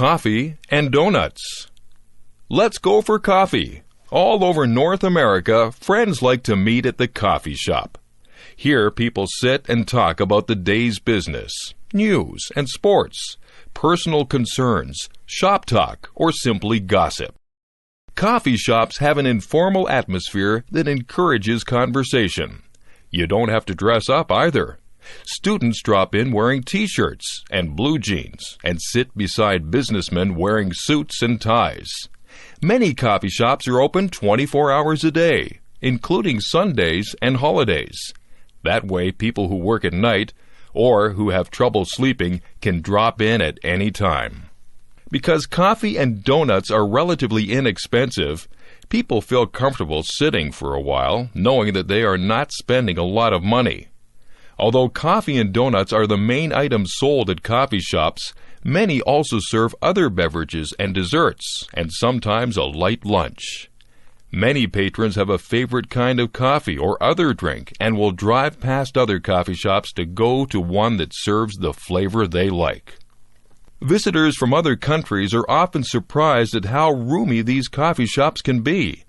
Coffee and donuts. Let's go for coffee. All over North America, friends like to meet at the coffee shop. Here, people sit and talk about the day's business, news and sports, personal concerns, shop talk, or simply gossip. Coffee shops have an informal atmosphere that encourages conversation. You don't have to dress up either. Students drop in wearing t-shirts and blue jeans and sit beside businessmen wearing suits and ties. Many coffee shops are open 24 hours a day, including Sundays and holidays. That way, people who work at night or who have trouble sleeping can drop in at any time. Because coffee and donuts are relatively inexpensive, people feel comfortable sitting for a while, knowing that they are not spending a lot of money. Although coffee and donuts are the main items sold at coffee shops, many also serve other beverages and desserts, and sometimes a light lunch. Many patrons have a favorite kind of coffee or other drink and will drive past other coffee shops to go to one that serves the flavor they like. Visitors from other countries are often surprised at how roomy these coffee shops can be.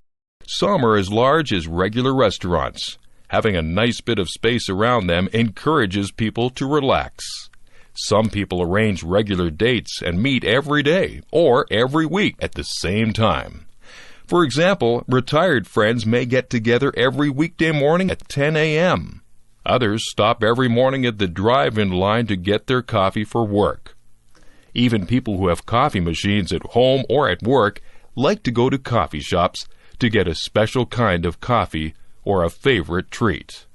Some are as large as regular restaurants. Having a nice bit of space around them encourages people to relax. Some people arrange regular dates and meet every day or every week at the same time. For example, retired friends may get together every weekday morning at 10 a.m. Others stop every morning at the drive-in line to get their coffee for work. Even people who have coffee machines at home or at work like to go to coffee shops to get a special kind of coffee or a favorite treat.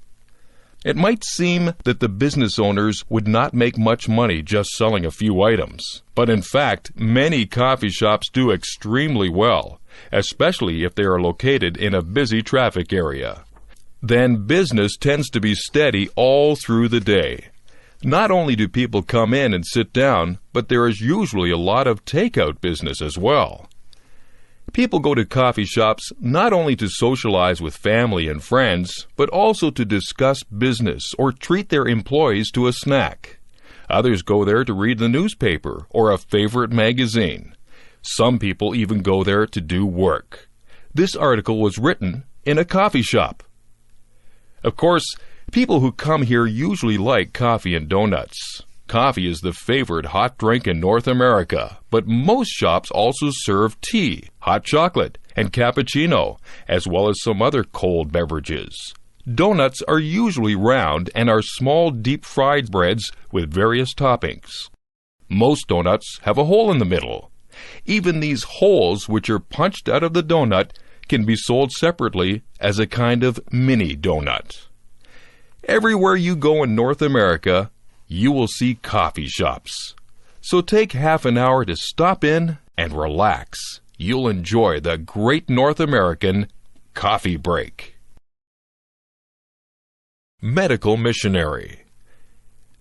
It might seem that the business owners would not make much money just selling a few items, but in fact, many coffee shops do extremely well, especially if they are located in a busy traffic area. Then business tends to be steady all through the day. Not only do people come in and sit down, but there is usually a lot of takeout business as well. People go to coffee shops not only to socialize with family and friends, but also to discuss business or treat their employees to a snack. Others go there to read the newspaper or a favorite magazine. Some people even go there to do work. This article was written in a coffee shop. Of course, people who come here usually like coffee and donuts. Coffee is the favorite hot drink in North America, but most shops also serve tea, hot chocolate, and cappuccino, as well as some other cold beverages. Donuts are usually round and are small deep-fried breads with various toppings. Most donuts have a hole in the middle. Even these holes, which are punched out of the donut, can be sold separately as a kind of mini donut. Everywhere you go in North America, you will see coffee shops. So take half an hour to stop in and relax. You'll enjoy the great North American coffee break. Medical missionary.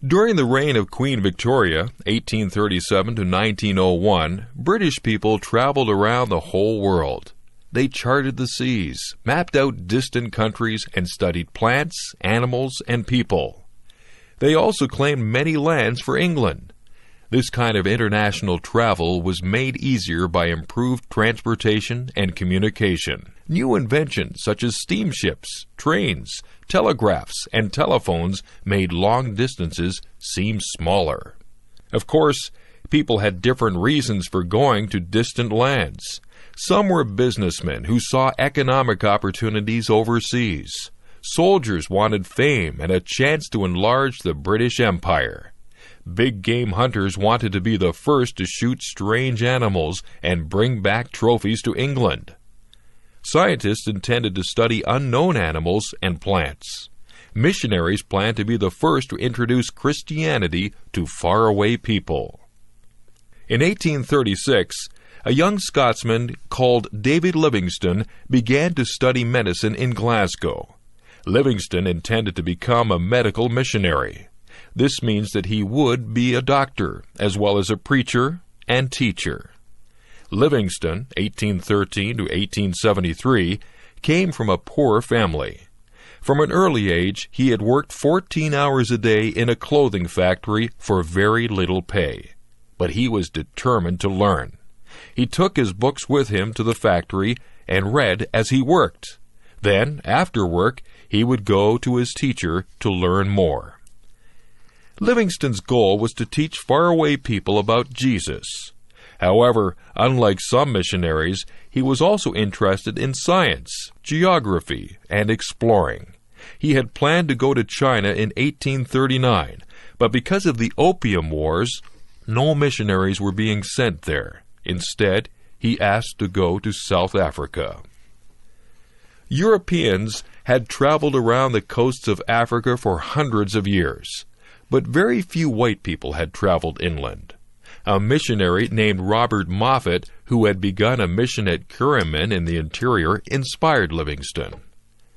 During the reign of Queen Victoria, 1837 to 1901, British people traveled around the whole world. They charted the seas, mapped out distant countries, and studied plants, animals, and people. They also claimed many lands for England. This kind of international travel was made easier by improved transportation and communication. New inventions such as steamships, trains, telegraphs, and telephones made long distances seem smaller. Of course, people had different reasons for going to distant lands. Some were businessmen who saw economic opportunities overseas. Soldiers wanted fame and a chance to enlarge the British Empire. Big game hunters wanted to be the first to shoot strange animals and bring back trophies to England. Scientists intended to study unknown animals and plants. Missionaries planned to be the first to introduce Christianity to faraway people. In 1836, a young Scotsman called David Livingstone began to study medicine in Glasgow. Livingstone intended to become a medical missionary. This means that he would be a doctor, as well as a preacher and teacher. Livingstone, 1813 to 1873, came from a poor family. From an early age, he had worked 14 hours a day in a clothing factory for very little pay. but he was determined to learn. He took his books with him to the factory and read as he worked. Then, after work, he would go to his teacher to learn more. Livingstone's goal was to teach faraway people about Jesus. However, unlike some missionaries, he was also interested in science, geography, and exploring. He had planned to go to China in 1839, but because of the Opium Wars, no missionaries were being sent there. Instead, he asked to go to South Africa. Europeans had traveled around the coasts of Africa for hundreds of years, but very few white people had traveled inland. A missionary named Robert Moffat, who had begun a mission at Kuruman in the interior, inspired Livingstone.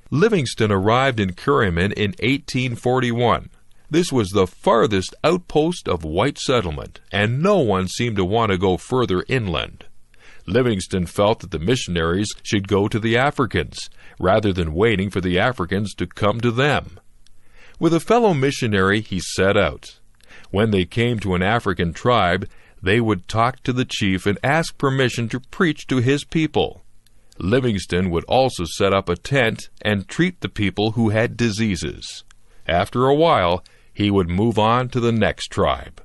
Livingstone arrived in Kuruman in 1841. This was the farthest outpost of white settlement, and no one seemed to want to go further inland. Livingstone felt that the missionaries should go to the Africans, rather than waiting for the Africans to come to them. With a fellow missionary, he set out. When they came to an African tribe, they would talk to the chief and ask permission to preach to his people. Livingstone would also set up a tent and treat the people who had diseases. After a while, he would move on to the next tribe.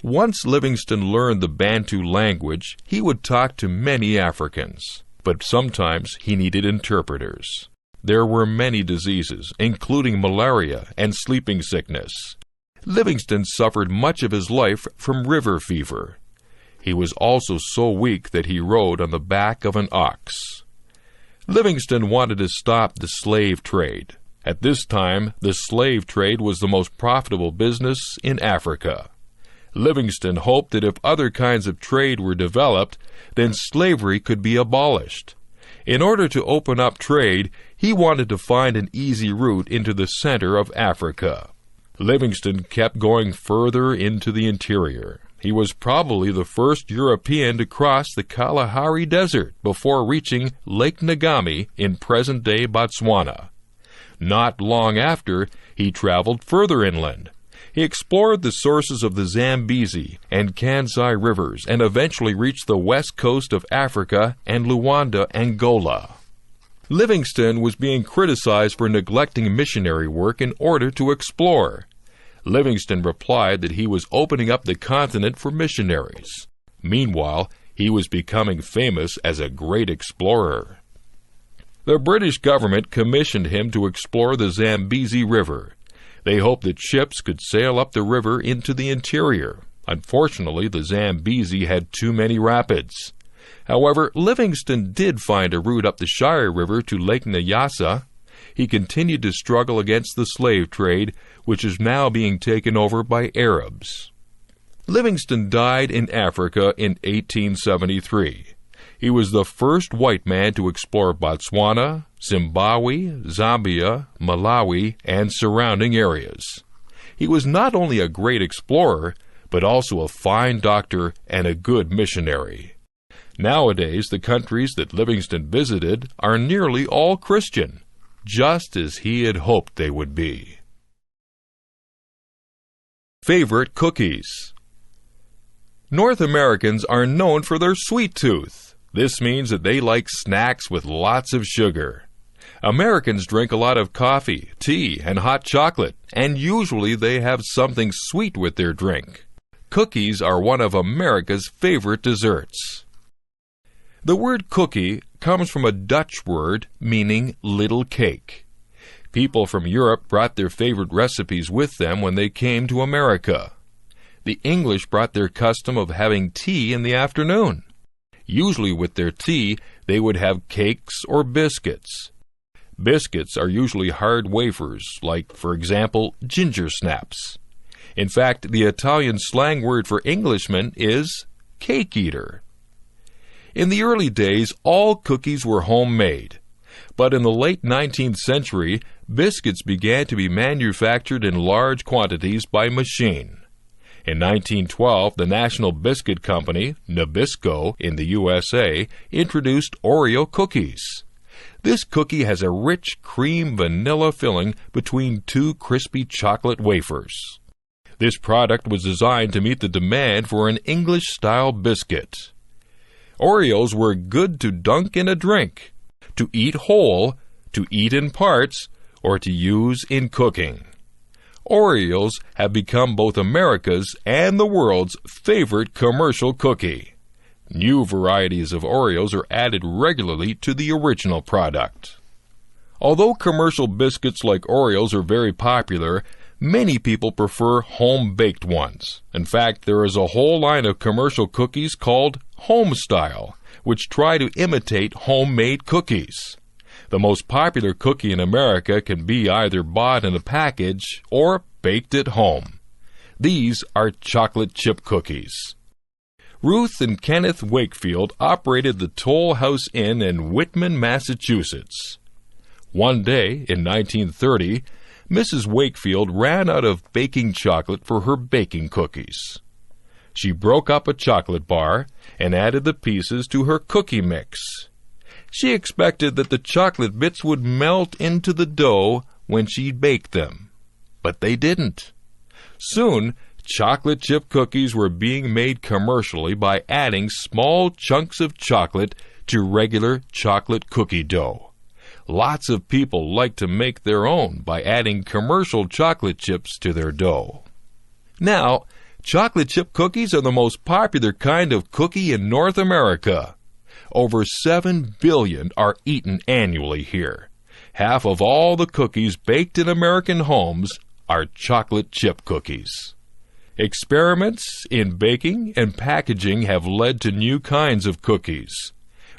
Once Livingstone learned the Bantu language, he would talk to many Africans, but sometimes he needed interpreters. There were many diseases, including malaria and sleeping sickness. Livingstone suffered much of his life from river fever. He was also so weak that he rode on the back of an ox. Livingstone wanted to stop the slave trade. At this time, the slave trade was the most profitable business in Africa. Livingstone hoped that if other kinds of trade were developed, then slavery could be abolished. In order to open up trade, he wanted to find an easy route into the center of Africa. Livingstone kept going further into the interior. He was probably the first European to cross the Kalahari Desert before reaching Lake Ngami in present-day Botswana. Not long after, he traveled further inland. He explored the sources of the Zambezi and Kansai rivers and eventually reached the west coast of Africa and Luanda, Angola. Livingstone was being criticized for neglecting missionary work in order to explore. Livingstone replied that he was opening up the continent for missionaries. Meanwhile, he was becoming famous as a great explorer. The British government commissioned him to explore the Zambezi River. They hoped that ships could sail up the river into the interior. Unfortunately, the Zambezi had too many rapids. However, Livingstone did find a route up the Shire River to Lake Nyassa. He continued to struggle against the slave trade, which is now being taken over by Arabs. Livingstone died in Africa in 1873. He was the first white man to explore Botswana, Zimbabwe, Zambia, Malawi, and surrounding areas. He was not only a great explorer, but also a fine doctor and a good missionary. Nowadays, the countries that Livingstone visited are nearly all Christian, just as he had hoped they would be. Favorite cookies. North Americans are known for their sweet tooth. This means that they like snacks with lots of sugar. Americans drink a lot of coffee, tea, and hot chocolate, and usually they have something sweet with their drink. Cookies are one of America's favorite desserts. The word cookie comes from a Dutch word meaning little cake. People from Europe brought their favorite recipes with them when they came to America. The English brought their custom of having tea in the afternoon. Usually with their tea, they would have cakes or biscuits. Biscuits are usually hard wafers, like, for example, ginger snaps. In fact, the Italian slang word for Englishman is cake eater. In the early days, all cookies were homemade. But in the late 19th century, biscuits began to be manufactured in large quantities by machine. In 1912, the National Biscuit Company, Nabisco, in the USA, introduced Oreo cookies. This cookie has a rich cream vanilla filling between two crispy chocolate wafers. This product was designed to meet the demand for an English-style biscuit. Oreos were good to dunk in a drink, to eat whole, to eat in parts, or to use in cooking. Oreos have become both America's and the world's favorite commercial cookie. New varieties of Oreos are added regularly to the original product. Although commercial biscuits like Oreos are very popular, many people prefer home-baked ones. In fact, there is a whole line of commercial cookies called home-style, which try to imitate homemade cookies. The most popular cookie in America can be either bought in a package or baked at home. These are chocolate chip cookies. Ruth and Kenneth Wakefield operated the Toll House Inn in Whitman, Massachusetts. One day, in 1930, Mrs. Wakefield ran out of baking chocolate for her baking cookies. She broke up a chocolate bar and added the pieces to her cookie mix. She expected that the chocolate bits would melt into the dough when she baked them, but they didn't. Soon, chocolate chip cookies were being made commercially by adding small chunks of chocolate to regular chocolate cookie dough. Lots of people like to make their own by adding commercial chocolate chips to their dough. Now, chocolate chip cookies are the most popular kind of cookie in North America. Over 7 billion are eaten annually here. Half of all the cookies baked in American homes are chocolate chip cookies. Experiments in baking and packaging have led to new kinds of cookies.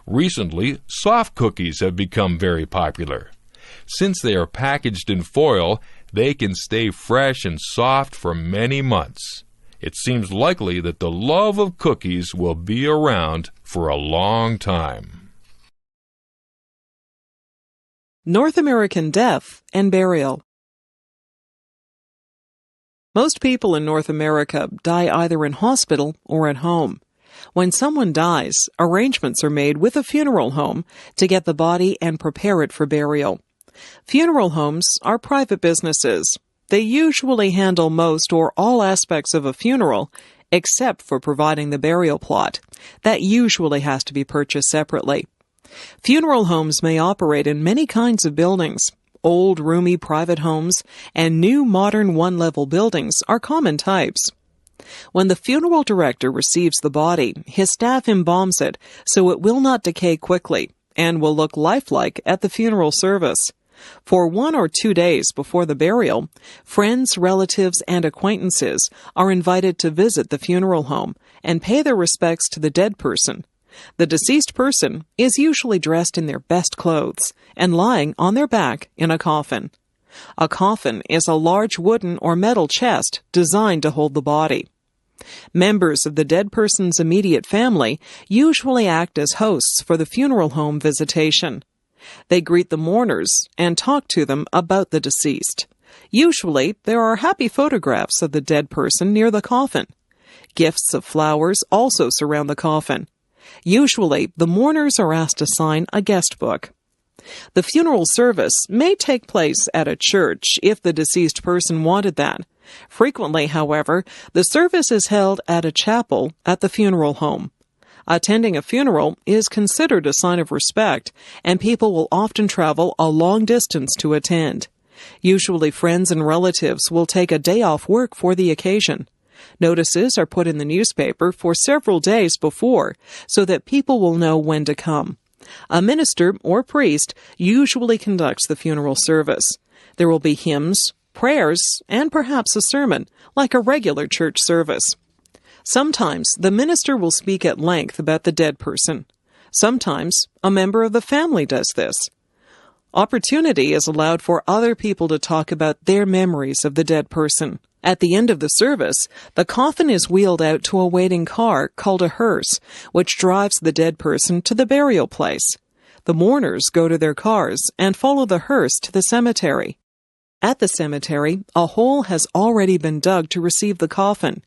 Recently, soft cookies have become very popular. Since they are packaged in foil, they can stay fresh and soft for many months. It seems likely that the love of cookies will be around for a long time. North American death and burial. Most people in North America die either in hospital or at home. When someone dies, arrangements are made with a funeral home to get the body and prepare it for burial. Funeral homes are private businesses. They usually handle most or all aspects of a funeral, except for providing the burial plot. That usually has to be purchased separately. Funeral homes may operate in many kinds of buildings. Old, roomy private homes and new, modern one-level buildings are common types. When the funeral director receives the body, his staff embalms it so it will not decay quickly and will look lifelike at the funeral service. For 1 or 2 days before the burial, friends, relatives, and acquaintances are invited to visit the funeral home and pay their respects to the dead person. The deceased person is usually dressed in their best clothes and lying on their back in a coffin. A coffin is a large wooden or metal chest designed to hold the body. Members of the dead person's immediate family usually act as hosts for the funeral home visitation. They greet the mourners and talk to them about the deceased. Usually, there are happy photographs of the dead person near the coffin. Gifts of flowers also surround the coffin. Usually, the mourners are asked to sign a guest book. The funeral service may take place at a church if the deceased person wanted that. Frequently, however, the service is held at a chapel at the funeral home. Attending a funeral is considered a sign of respect, and people will often travel a long distance to attend. Usually, friends and relatives will take a day off work for the occasion. Notices are put in the newspaper for several days before so that people will know when to come. A minister or priest usually conducts the funeral service. There will be hymns, prayers, and perhaps a sermon, like a regular church service. Sometimes the minister will speak at length about the dead person. Sometimes a member of the family does this. Opportunity is allowed for other people to talk about their memories of the dead person. At the end of the service, the coffin is wheeled out to a waiting car called a hearse, which drives the dead person to the burial place. The mourners go to their cars and follow the hearse to the cemetery. At the cemetery, a hole has already been dug to receive the coffin.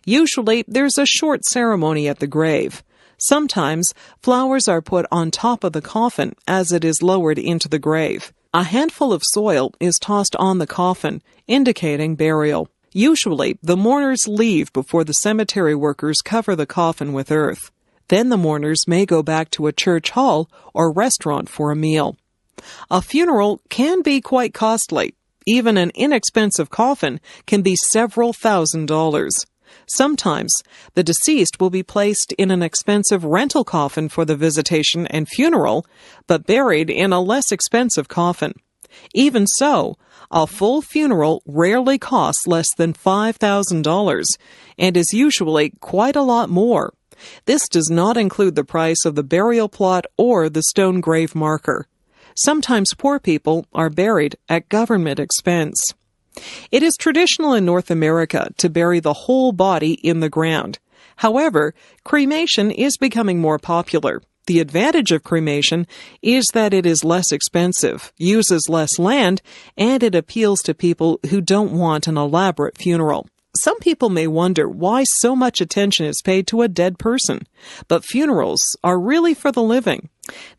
Usually, there's a short ceremony at the grave. Sometimes, flowers are put on top of the coffin as it is lowered into the grave. A handful of soil is tossed on the coffin, indicating burial. Usually, the mourners leave before the cemetery workers cover the coffin with earth. Then the mourners may go back to a church hall or restaurant for a meal. A funeral can be quite costly. Even an inexpensive coffin can be several $1,000s. Sometimes, the deceased will be placed in an expensive rental coffin for the visitation and funeral, but buried in a less expensive coffin. Even so, a full funeral rarely costs less than $5,000 and is usually quite a lot more. This does not include the price of the burial plot or the stone grave marker. Sometimes poor people are buried at government expense. It is traditional in North America to bury the whole body in the ground. However, cremation is becoming more popular. The advantage of cremation is that it is less expensive, uses less land, and it appeals to people who don't want an elaborate funeral. Some people may wonder why so much attention is paid to a dead person, but funerals are really for the living.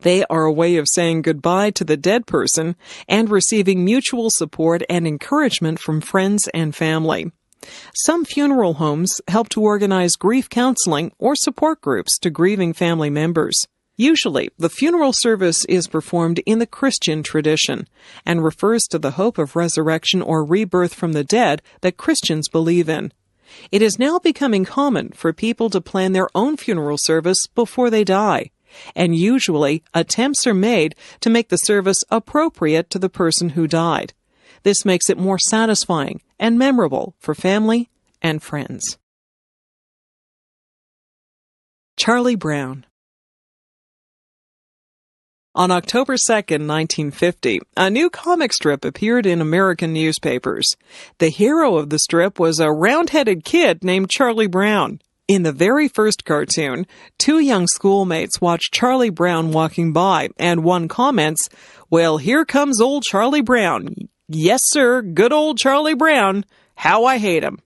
They are a way of saying goodbye to the dead person and receiving mutual support and encouragement from friends and family. Some funeral homes help to organize grief counseling or support groups to grieving family members. Usually, the funeral service is performed in the Christian tradition and refers to the hope of resurrection or rebirth from the dead that Christians believe in. It is now becoming common for people to plan their own funeral service before they die, and usually attempts are made to make the service appropriate to the person who died. This makes it more satisfying and memorable for family and friends. Charlie Brown. On October 2, 1950, a new comic strip appeared in American newspapers. The hero of the strip was a round-headed kid named Charlie Brown. In the very first cartoon, two young schoolmates watch Charlie Brown walking by, and one comments, "Well, here comes old Charlie Brown. Yes, sir, good old Charlie Brown. How I hate him."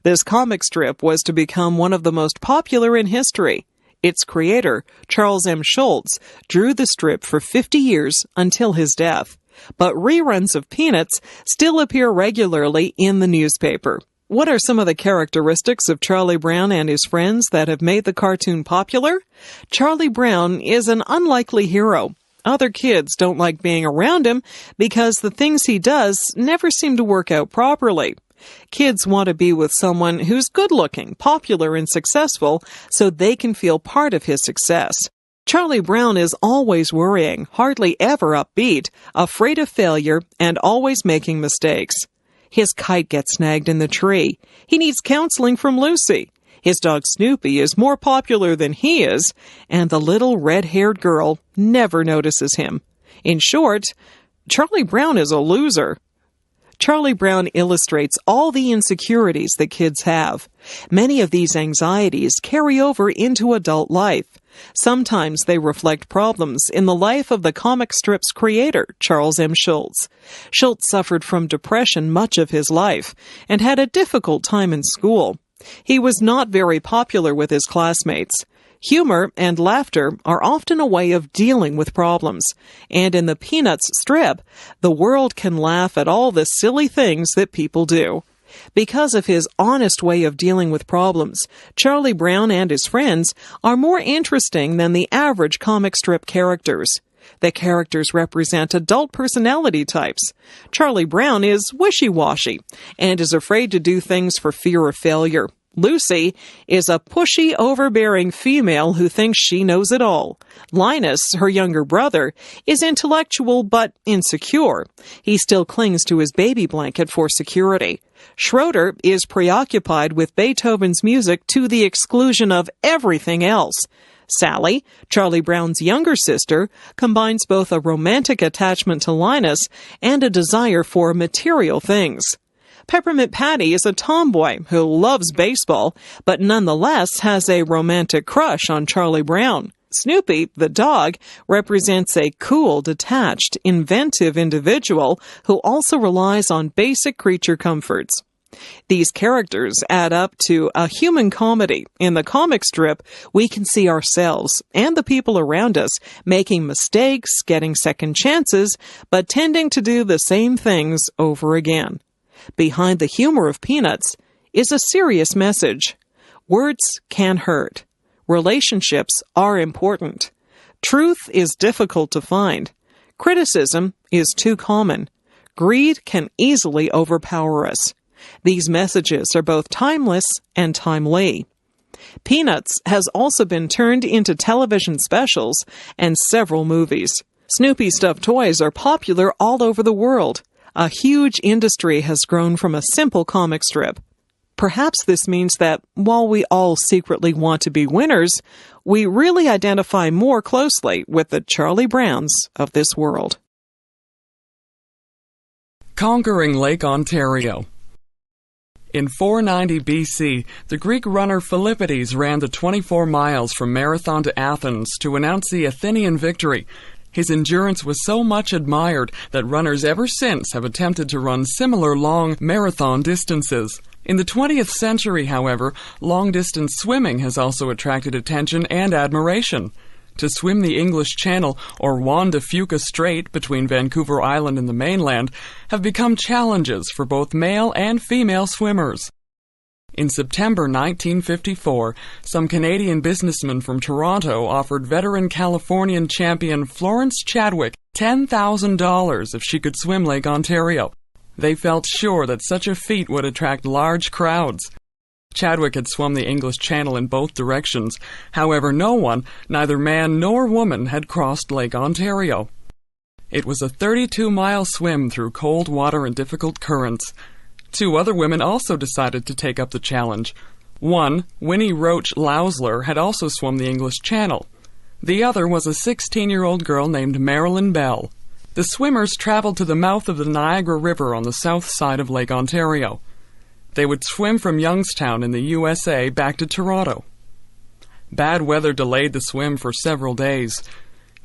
This comic strip was to become one of the most popular in history. Its creator, Charles M. Schulz, drew the strip for 50 years until his death. But reruns of Peanuts still appear regularly in the newspaper. What are some of the characteristics of Charlie Brown and his friends that have made the cartoon popular? Charlie Brown is an unlikely hero. Other kids don't like being around him because the things he does never seem to work out properly. Kids want to be with someone who's good-looking, popular, and successful so they can feel part of his success. Charlie Brown is always worrying, hardly ever upbeat, afraid of failure, and always making mistakes. His kite gets snagged in the tree. He needs counseling from Lucy. His dog Snoopy is more popular than he is, and the little red-haired girl never notices him. In short, Charlie Brown is a loser. Charlie Brown illustrates all the insecurities that kids have. Many of these anxieties carry over into adult life. Sometimes they reflect problems in the life of the comic strip's creator, Charles M. Schulz. Schulz suffered from depression much of his life and had a difficult time in school. He was not very popular with his classmates. Humor and laughter are often a way of dealing with problems, and in the Peanuts strip, the world can laugh at all the silly things that people do. Because of his honest way of dealing with problems, Charlie Brown and his friends are more interesting than the average comic strip characters. The characters represent adult personality types. Charlie Brown is wishy-washy and is afraid to do things for fear of failure. Lucy is a pushy, overbearing female who thinks she knows it all. Linus, her younger brother, is intellectual but insecure. He still clings to his baby blanket for security. Schroeder is preoccupied with Beethoven's music to the exclusion of everything else. Sally, Charlie Brown's younger sister, combines both a romantic attachment to Linus and a desire for material things. Peppermint Patty is a tomboy who loves baseball, but nonetheless has a romantic crush on Charlie Brown. Snoopy, the dog, represents a cool, detached, inventive individual who also relies on basic creature comforts. These characters add up to a human comedy. In the comic strip, we can see ourselves and the people around us making mistakes, getting second chances, but tending to do the same things over again. Behind the humor of Peanuts is a serious message. Words can hurt. Relationships are important. Truth is difficult to find. Criticism is too common. Greed can easily overpower us. These messages are both timeless and timely. Peanuts has also been turned into television specials and several movies. Snoopy stuffed toys are popular all over the world. A huge industry has grown from a simple comic strip. Perhaps this means that while we all secretly want to be winners, we really identify more closely with the Charlie Browns of this world. Conquering Lake Ontario. In 490 BC, the Greek runner Philippides ran the 24 miles from Marathon to Athens to announce the Athenian victory. His endurance was so much admired that runners ever since have attempted to run similar long marathon distances. In the 20th century, however, long-distance swimming has also attracted attention and admiration. To swim the English Channel or Juan de Fuca Strait between Vancouver Island and the mainland have become challenges for both male and female swimmers. In September 1954, some Canadian businessmen from Toronto offered veteran Californian champion Florence Chadwick $10,000 if she could swim Lake Ontario. They felt sure that such a feat would attract large crowds. Chadwick had swum the English Channel in both directions. However, no one, neither man nor woman, had crossed Lake Ontario. It was a 32-mile swim through cold water and difficult currents. Two other women also decided to take up the challenge. One, Winnie Roach Lausler, had also swum the English Channel. The other was a 16-year-old girl named Marilyn Bell. The swimmers traveled to the mouth of the Niagara River on the south side of Lake Ontario. They would swim from Youngstown in the USA back to Toronto. Bad weather delayed the swim for several days.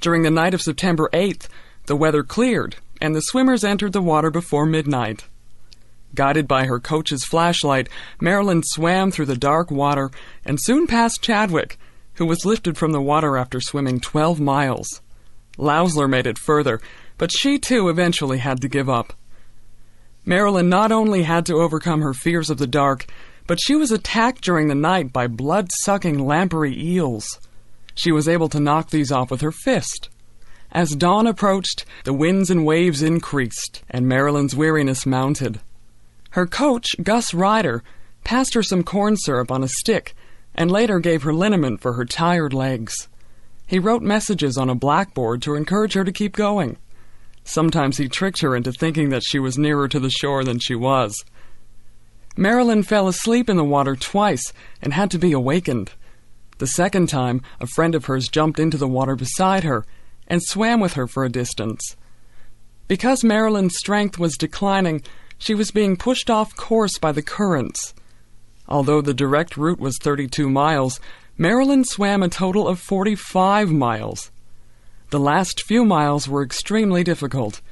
During the night of September 8th, the weather cleared, and the swimmers entered the water before midnight. Guided by her coach's flashlight, Marilyn swam through the dark water and soon passed Chadwick, who was lifted from the water after swimming 12 miles. Lausler made it further, but she too eventually had to give up. Marilyn not only had to overcome her fears of the dark, but she was attacked during the night by blood-sucking lamprey eels. She was able to knock these off with her fist. As dawn approached, the winds and waves increased, and Marilyn's weariness mounted. Her coach, Gus Ryder, passed her some corn syrup on a stick and later gave her liniment for her tired legs. He wrote messages on a blackboard to encourage her to keep going. Sometimes he tricked her into thinking that she was nearer to the shore than she was. Marilyn fell asleep in the water twice and had to be awakened. The second time, a friend of hers jumped into the water beside her and swam with her for a distance. Because Marilyn's strength was declining, she was being pushed off course by the currents. Although the direct route was 32 miles, Marilyn swam a total of 45 miles. The last few miles were extremely difficult.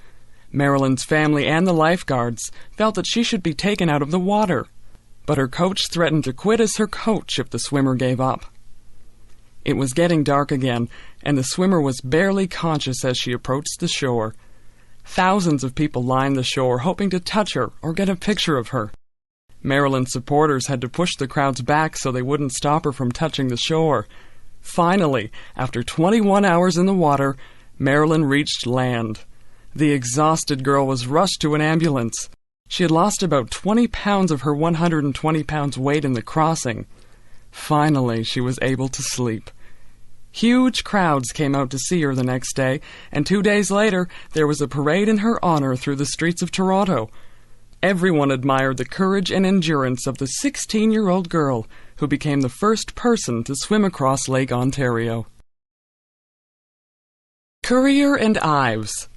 Marilyn's family and the lifeguards felt that she should be taken out of the water, but her coach threatened to quit as her coach if the swimmer gave up. It was getting dark again, and the swimmer was barely conscious as she approached the shore. Thousands of people lined the shore, hoping to touch her or get a picture of her. Marilyn's supporters had to push the crowds back so they wouldn't stop her from touching the shore. Finally, after 21 hours in the water, Marilyn reached land. The exhausted girl was rushed to an ambulance. She had lost about 20 pounds of her 120 pounds weight in the crossing. Finally, she was able to sleep. Huge crowds came out to see her the next day, and 2 days later, there was a parade in her honor through the streets of Toronto. Everyone admired the courage and endurance of the 16-year-old girl who became the first person to swim across Lake Ontario. Currier and Ives.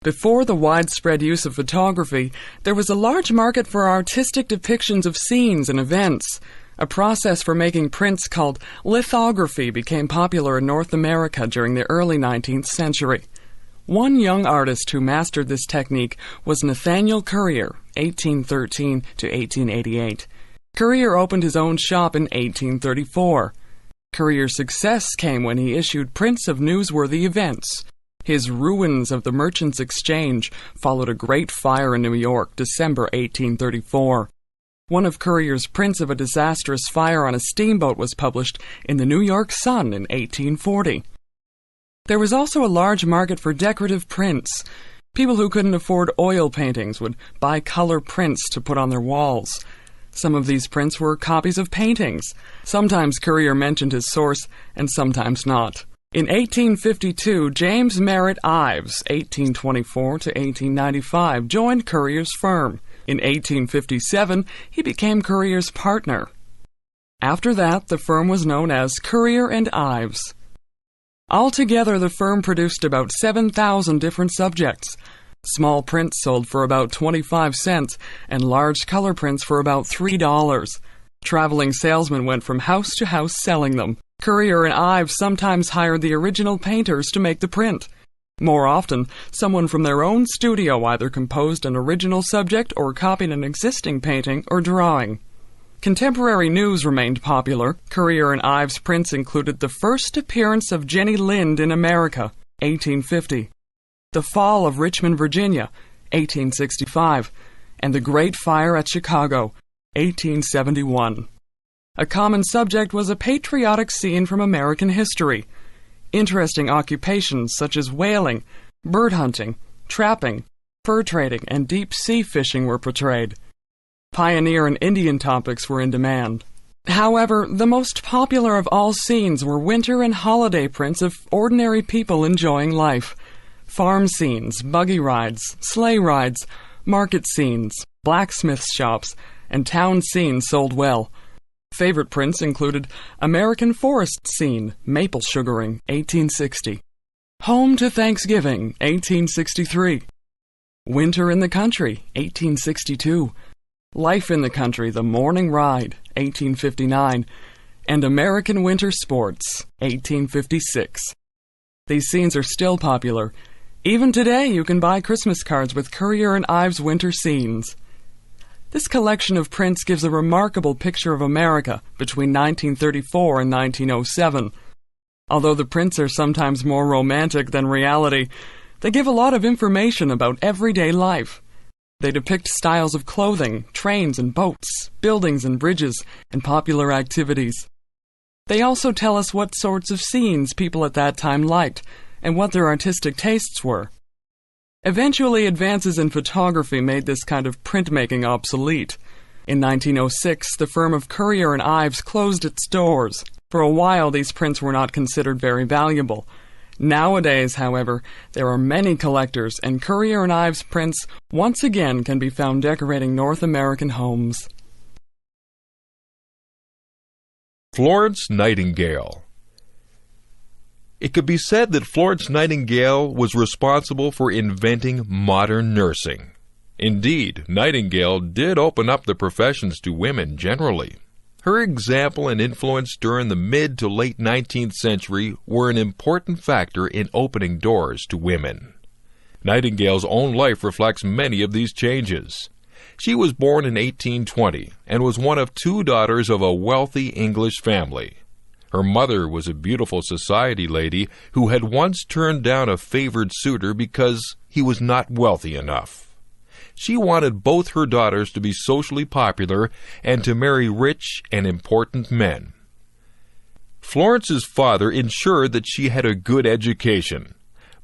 Before the widespread use of photography, there was a large market for artistic depictions of scenes and events. A process for making prints called lithography became popular in North America during the early 19th century. One young artist who mastered this technique was Nathaniel Currier, 1813 to 1888. Currier opened his own shop in 1834. Currier's success came when he issued prints of newsworthy events. His Ruins of the Merchants' Exchange followed a great fire in New York, December 1834. One of Currier's prints of a disastrous fire on a steamboat was published in the New York Sun in 1840. There was also a large market for decorative prints. People who couldn't afford oil paintings would buy color prints to put on their walls. Some of these prints were copies of paintings. Sometimes Currier mentioned his source, and sometimes not. In 1852, James Merritt Ives, 1824 to 1895, joined Currier's firm. In 1857, he became Currier's partner. After that, the firm was known as Currier and Ives. Altogether, the firm produced about 7,000 different subjects. Small prints sold for about 25 cents, and large color prints for about $3. Traveling salesmen went from house to house selling them. Currier and Ives sometimes hired the original painters to make the print. More often, someone from their own studio either composed an original subject or copied an existing painting or drawing. Contemporary news remained popular. Currier and Ives' prints included the first appearance of Jenny Lind in America, 1850, the fall of Richmond, Virginia, 1865, and the Great Fire at Chicago, 1871. A common subject was a patriotic scene from American history. Interesting occupations such as whaling, bird hunting, trapping, fur trading, and deep-sea fishing were portrayed. Pioneer and Indian topics were in demand. However, the most popular of all scenes were winter and holiday prints of ordinary people enjoying life. Farm scenes, buggy rides, sleigh rides, market scenes, blacksmith shops, and town scenes sold well. Favorite prints included American Forest Scene, Maple Sugaring, 1860. Home to Thanksgiving, 1863. Winter in the Country, 1862. Life in the Country, The Morning Ride, 1859. And American Winter Sports, 1856. These scenes are still popular. Even today you can buy Christmas cards with Currier and Ives' winter scenes. This collection of prints gives a remarkable picture of America between 1934 and 1907. Although the prints are sometimes more romantic than reality, they give a lot of information about everyday life. They depict styles of clothing, trains and boats, buildings and bridges, and popular activities. They also tell us what sorts of scenes people at that time liked, and what their artistic tastes were. Eventually, advances in photography made this kind of printmaking obsolete. In 1906, the firm of Currier and Ives closed its doors. For a while, these prints were not considered very valuable. Nowadays, however, there are many collectors, and Currier and Ives prints once again can be found decorating North American homes. Florence Nightingale. It could be said that Florence Nightingale was responsible for inventing modern nursing. Indeed, Nightingale did open up the professions to women generally. Her example and influence during the mid to late 19th century were an important factor in opening doors to women. Nightingale's own life reflects many of these changes. She was born in 1820 and was one of two daughters of a wealthy English family. Her mother was a beautiful society lady who had once turned down a favored suitor because he was not wealthy enough. She wanted both her daughters to be socially popular and to marry rich and important men. Florence's father ensured that she had a good education,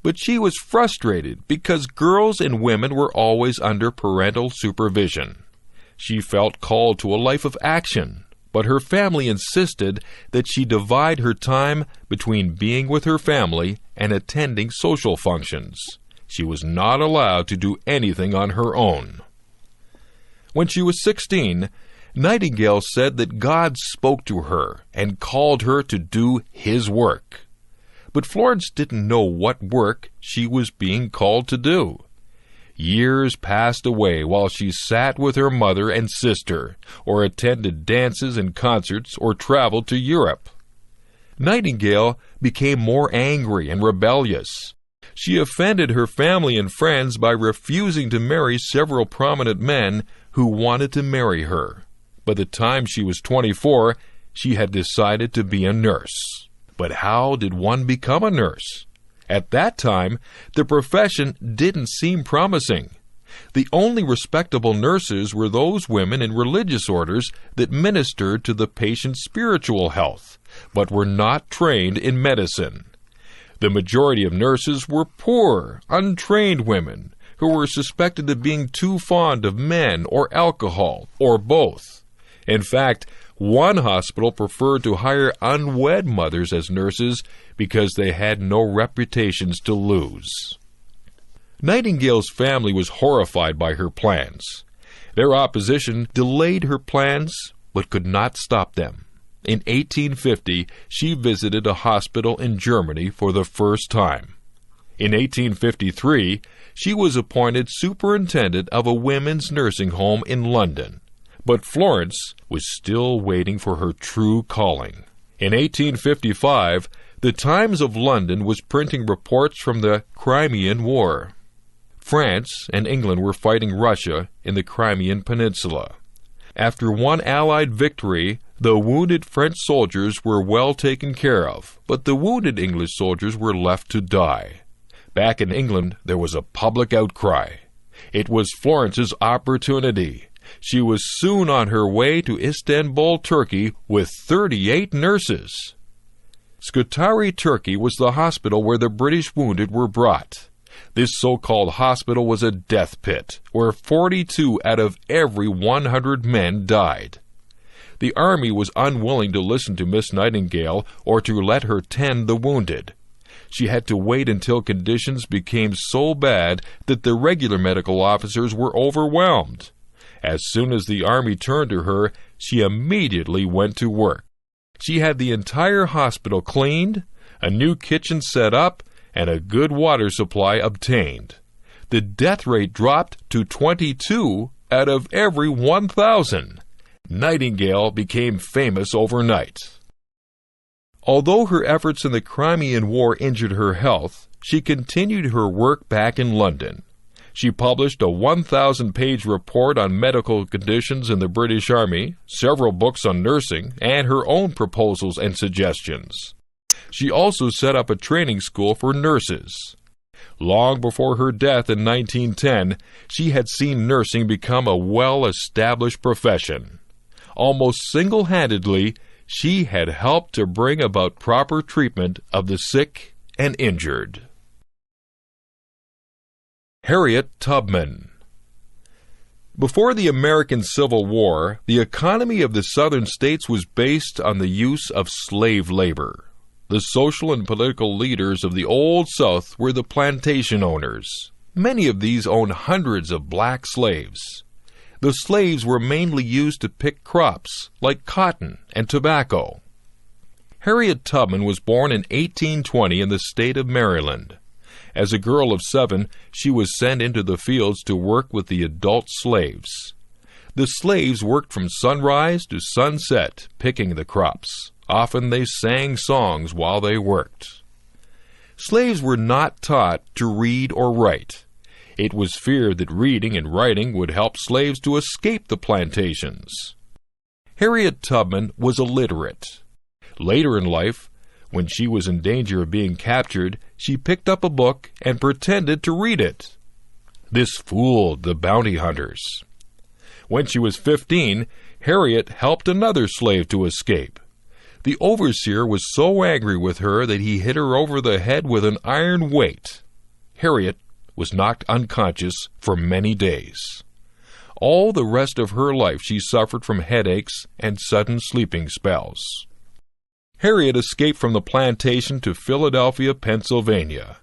but she was frustrated because girls and women were always under parental supervision. She felt called to a life of action, but her family insisted that she divide her time between being with her family and attending social functions. She was not allowed to do anything on her own. When she was 16, Nightingale said that God spoke to her and called her to do His work. But Florence didn't know what work she was being called to do. Years passed away while she sat with her mother and sister, or attended dances and concerts, or traveled to Europe. Nightingale became more angry and rebellious. She offended her family and friends by refusing to marry several prominent men who wanted to marry her. By the time she was 24, she had decided to be a nurse. But how did one become a nurse? At that time, the profession didn't seem promising. The only respectable nurses were those women in religious orders that ministered to the patient's spiritual health, but were not trained in medicine. The majority of nurses were poor, untrained women who were suspected of being too fond of men or alcohol, or both. In fact, one hospital preferred to hire unwed mothers as nurses because they had no reputations to lose. Nightingale's family was horrified by her plans. Their opposition delayed her plans, but could not stop them. In 1850, she visited a hospital in Germany for the first time. In 1853, she was appointed superintendent of a women's nursing home in London. But Florence was still waiting for her true calling. In 1855, the Times of London was printing reports from the Crimean War. France and England were fighting Russia in the Crimean Peninsula. After one Allied victory, the wounded French soldiers were well taken care of, but the wounded English soldiers were left to die. Back in England, there was a public outcry. It was Florence's opportunity. She was soon on her way to Istanbul, Turkey, with 38 nurses. Scutari, Turkey was the hospital where the British wounded were brought. This so-called hospital was a death pit, where 42 out of every 100 men died. The army was unwilling to listen to Miss Nightingale or to let her tend the wounded. She had to wait until conditions became so bad that the regular medical officers were overwhelmed. As soon as the army turned to her, she immediately went to work. She had the entire hospital cleaned, a new kitchen set up, and a good water supply obtained. The death rate dropped to 22 out of every 1,000. Nightingale became famous overnight. Although her efforts in the Crimean War injured her health, she continued her work back in London. She published a 1,000-page report on medical conditions in the British Army, several books on nursing, and her own proposals and suggestions. She also set up a training school for nurses. Long before her death in 1910, she had seen nursing become a well-established profession. Almost single-handedly, she had helped to bring about proper treatment of the sick and injured. Harriet Tubman. Before the American Civil War, the economy of the southern states was based on the use of slave labor. The social and political leaders of the Old South were the plantation owners. Many of these owned hundreds of black slaves. The slaves were mainly used to pick crops like cotton and tobacco. Harriet Tubman was born in 1820 in the state of Maryland. As a girl of 7, she was sent into the fields to work with the adult slaves. The slaves worked from sunrise to sunset, picking the crops. Often they sang songs while they worked. Slaves were not taught to read or write. It was feared that reading and writing would help slaves to escape the plantations. Harriet Tubman was illiterate. Later in life, when she was in danger of being captured, she picked up a book and pretended to read it. This fooled the bounty hunters. When she was 15, Harriet helped another slave to escape. The overseer was so angry with her that he hit her over the head with an iron weight. Harriet was knocked unconscious for many days. All the rest of her life she suffered from headaches and sudden sleeping spells. Harriet escaped from the plantation to Philadelphia, Pennsylvania.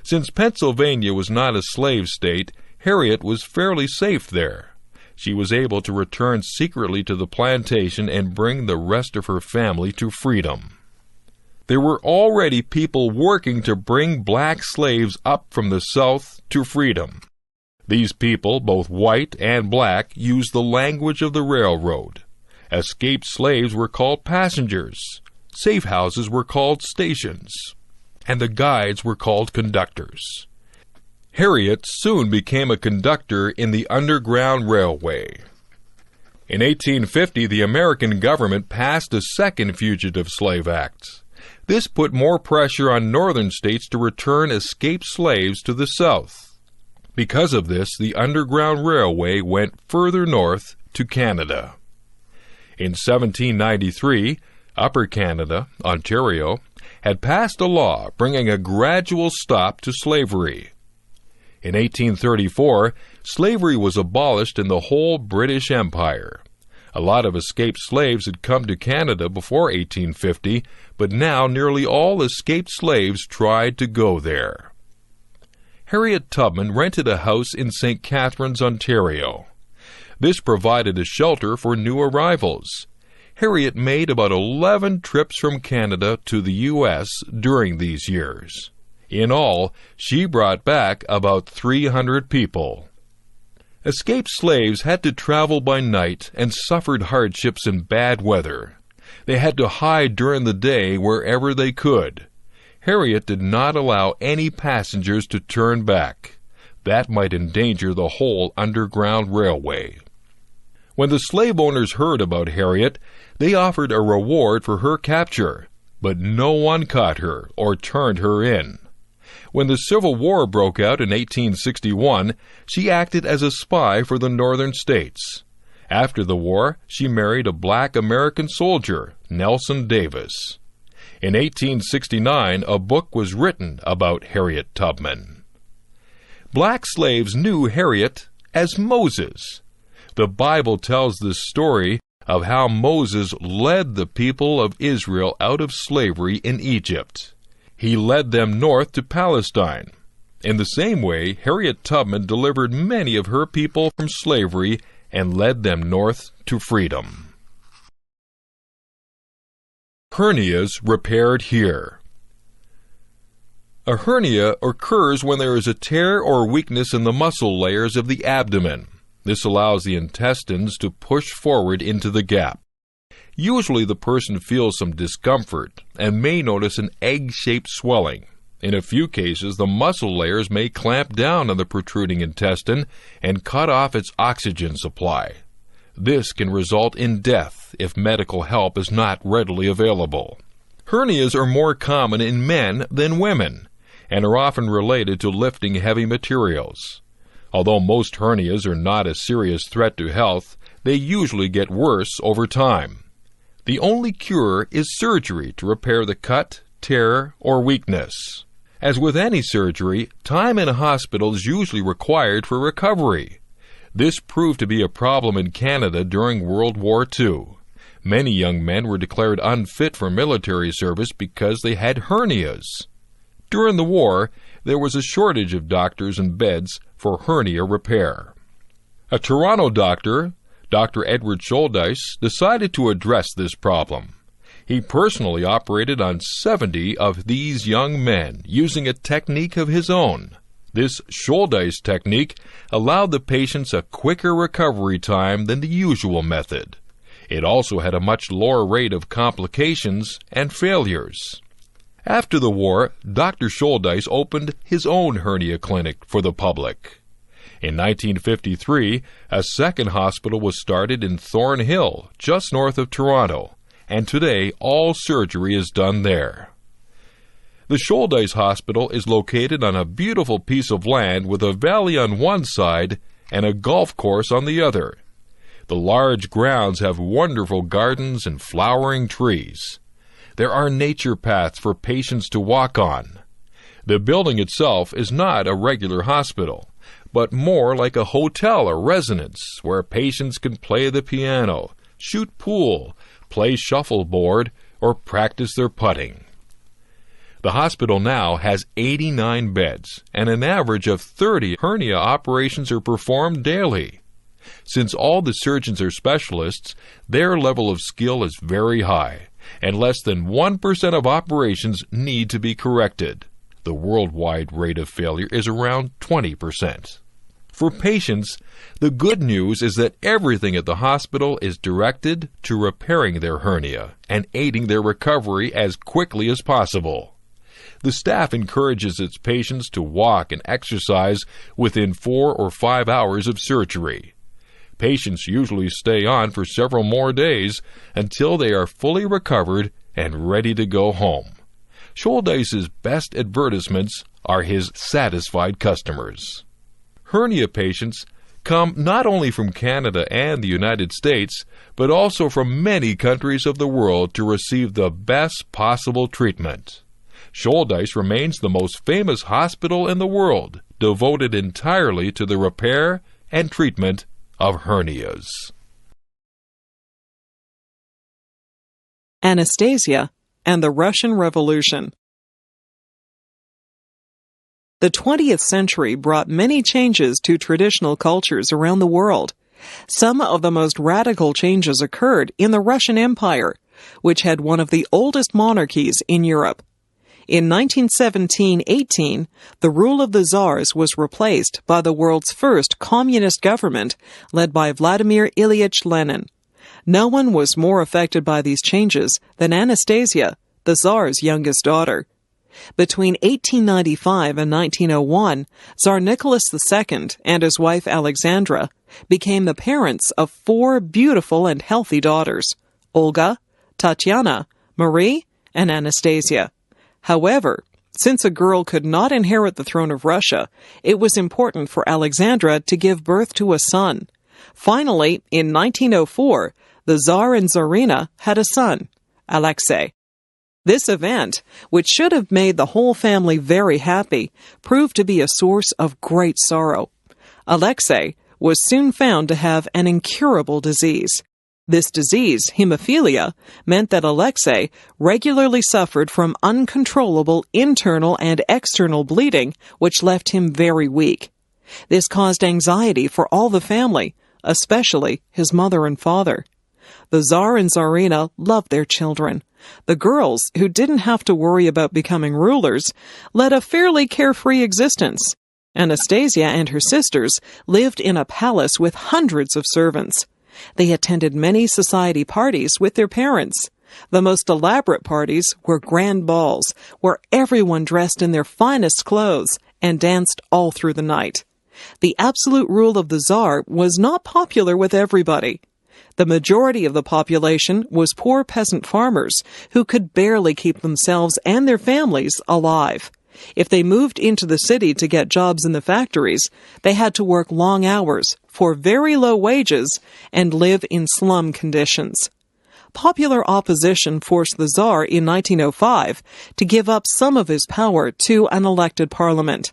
Since Pennsylvania was not a slave state, Harriet was fairly safe there. She was able to return secretly to the plantation and bring the rest of her family to freedom. There were already people working to bring black slaves up from the South to freedom. These people, both white and black, used the language of the railroad. Escaped slaves were called passengers. Safe houses were called stations. And the guides were called conductors. Harriet soon became a conductor in the Underground Railway. In 1850, the American government passed a second Fugitive Slave Act. This put more pressure on northern states to return escaped slaves to the South. Because of this, the Underground Railway went further north to Canada. In 1793, Upper Canada, Ontario, had passed a law bringing a gradual stop to slavery. In 1834, slavery was abolished in the whole British Empire. A lot of escaped slaves had come to Canada before 1850, but now nearly all escaped slaves tried to go there. Harriet Tubman rented a house in St. Catharines, Ontario. This provided a shelter for new arrivals. Harriet made about 11 trips from Canada to the U.S. during these years. In all, she brought back about 300 people. Escaped slaves had to travel by night and suffered hardships in bad weather. They had to hide during the day wherever they could. Harriet did not allow any passengers to turn back. That might endanger the whole Underground Railway. When the slave owners heard about Harriet, they offered a reward for her capture, but no one caught her or turned her in. When the Civil War broke out in 1861, she acted as a spy for the northern states. After the war, she married a black American soldier, Nelson Davis. In 1869, a book was written about Harriet Tubman. Black slaves knew Harriet as Moses. The Bible tells the story of how Moses led the people of Israel out of slavery in Egypt. He led them north to Palestine. In the same way, Harriet Tubman delivered many of her people from slavery and led them north to freedom. Hernias repaired here. A hernia occurs when there is a tear or weakness in the muscle layers of the abdomen. This allows the intestines to push forward into the gap. Usually the person feels some discomfort and may notice an egg-shaped swelling. In a few cases, the muscle layers may clamp down on the protruding intestine and cut off its oxygen supply. This can result in death if medical help is not readily available. Hernias are more common in men than women and are often related to lifting heavy materials. Although most hernias are not a serious threat to health, they usually get worse over time. The only cure is surgery to repair the cut, tear, or weakness. As with any surgery, time in a hospital is usually required for recovery. This proved to be a problem in Canada during World War II. Many young men were declared unfit for military service because they had hernias. During the war, there was a shortage of doctors and beds for hernia repair. A Toronto doctor, Dr. Edward Shouldice, decided to address this problem. He personally operated on 70 of these young men using a technique of his own. This Shouldice technique allowed the patients a quicker recovery time than the usual method. It also had a much lower rate of complications and failures. After the war, Dr. Shouldice opened his own hernia clinic for the public. In 1953, a second hospital was started in Thornhill, just north of Toronto, and today all surgery is done there. The Shouldice Hospital is located on a beautiful piece of land with a valley on one side and a golf course on the other. The large grounds have wonderful gardens and flowering trees. There are nature paths for patients to walk on. The building itself is not a regular hospital, but more like a hotel or residence where patients can play the piano, shoot pool, play shuffleboard, or practice their putting. The hospital now has 89 beds, and an average of 30 hernia operations are performed daily. Since all the surgeons are specialists, their level of skill is very high, and less than 1% of operations need to be corrected. The worldwide rate of failure is around 20%. For patients, the good news is that everything at the hospital is directed to repairing their hernia and aiding their recovery as quickly as possible. The staff encourages its patients to walk and exercise within 4 or 5 hours of surgery. Patients usually stay on for several more days until they are fully recovered and ready to go home. Shouldice's best advertisements are his satisfied customers. Hernia patients come not only from Canada and the United States, but also from many countries of the world to receive the best possible treatment. Shouldice remains the most famous hospital in the world, devoted entirely to the repair and treatment of hernias. Anastasia and the Russian Revolution. The 20th century brought many changes to traditional cultures around the world. Some of the most radical changes occurred in the Russian Empire, which had one of the oldest monarchies in Europe. In 1917-18, the rule of the Tsars was replaced by the world's first communist government led by Vladimir Ilyich Lenin. No one was more affected by these changes than Anastasia, the Tsar's youngest daughter. Between 1895 and 1901, Tsar Nicholas II and his wife Alexandra became the parents of 4 beautiful and healthy daughters: Olga, Tatiana, Marie, and Anastasia. However, since a girl could not inherit the throne of Russia, it was important for Alexandra to give birth to a son. Finally, in 1904, the Tsar and Tsarina had a son, Alexei. This event, which should have made the whole family very happy, proved to be a source of great sorrow. Alexei was soon found to have an incurable disease. This disease, hemophilia, meant that Alexei regularly suffered from uncontrollable internal and external bleeding, which left him very weak. This caused anxiety for all the family, especially his mother and father. The Tsar and Tsarina loved their children. The girls, who didn't have to worry about becoming rulers, led a fairly carefree existence. Anastasia and her sisters lived in a palace with hundreds of servants. They attended many society parties with their parents. The most elaborate parties were grand balls, where everyone dressed in their finest clothes and danced all through the night. The absolute rule of the Tsar was not popular with everybody. The majority of the population was poor peasant farmers who could barely keep themselves and their families alive. If they moved into the city to get jobs in the factories, they had to work long hours for very low wages and live in slum conditions. Popular opposition forced the Tsar in 1905 to give up some of his power to an elected parliament.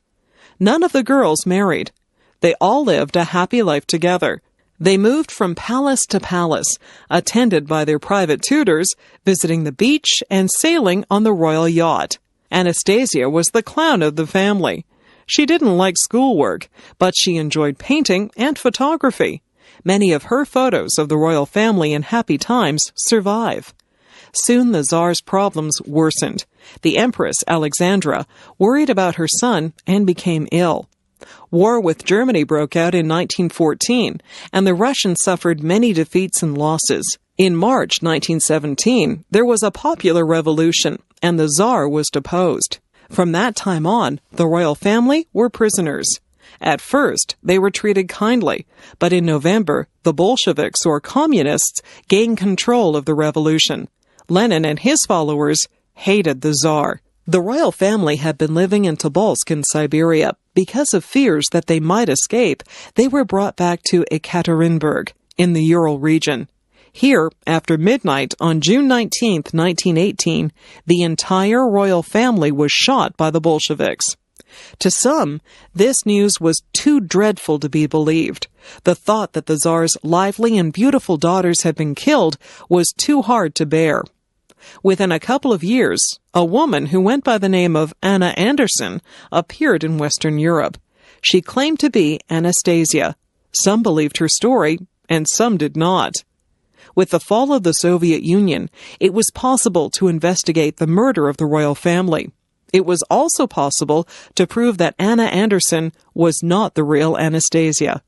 None of the girls married. They all lived a happy life together. They moved from palace to palace, attended by their private tutors, visiting the beach and sailing on the royal yacht. Anastasia was the clown of the family. She didn't like schoolwork, but she enjoyed painting and photography. Many of her photos of the royal family in happy times survive. Soon the Tsar's problems worsened. The Empress, Alexandra, worried about her son and became ill. War with Germany broke out in 1914, and the Russians suffered many defeats and losses. In March 1917, there was a popular revolution, and the Tsar was deposed. From that time on, the royal family were prisoners. At first, they were treated kindly, but in November, the Bolsheviks, or communists, gained control of the revolution. Lenin and his followers hated the Tsar. The royal family had been living in Tobolsk in Siberia. Because of fears that they might escape, they were brought back to Ekaterinburg, in the Ural region. Here, after midnight on June 19, 1918, the entire royal family was shot by the Bolsheviks. To some, this news was too dreadful to be believed. The thought that the Tsar's lively and beautiful daughters had been killed was too hard to bear. Within a couple of years, a woman who went by the name of Anna Anderson appeared in Western Europe. She claimed to be Anastasia. Some believed her story, and some did not. With the fall of the Soviet Union, it was possible to investigate the murder of the royal family. It was also possible to prove that Anna Anderson was not the real Anastasia.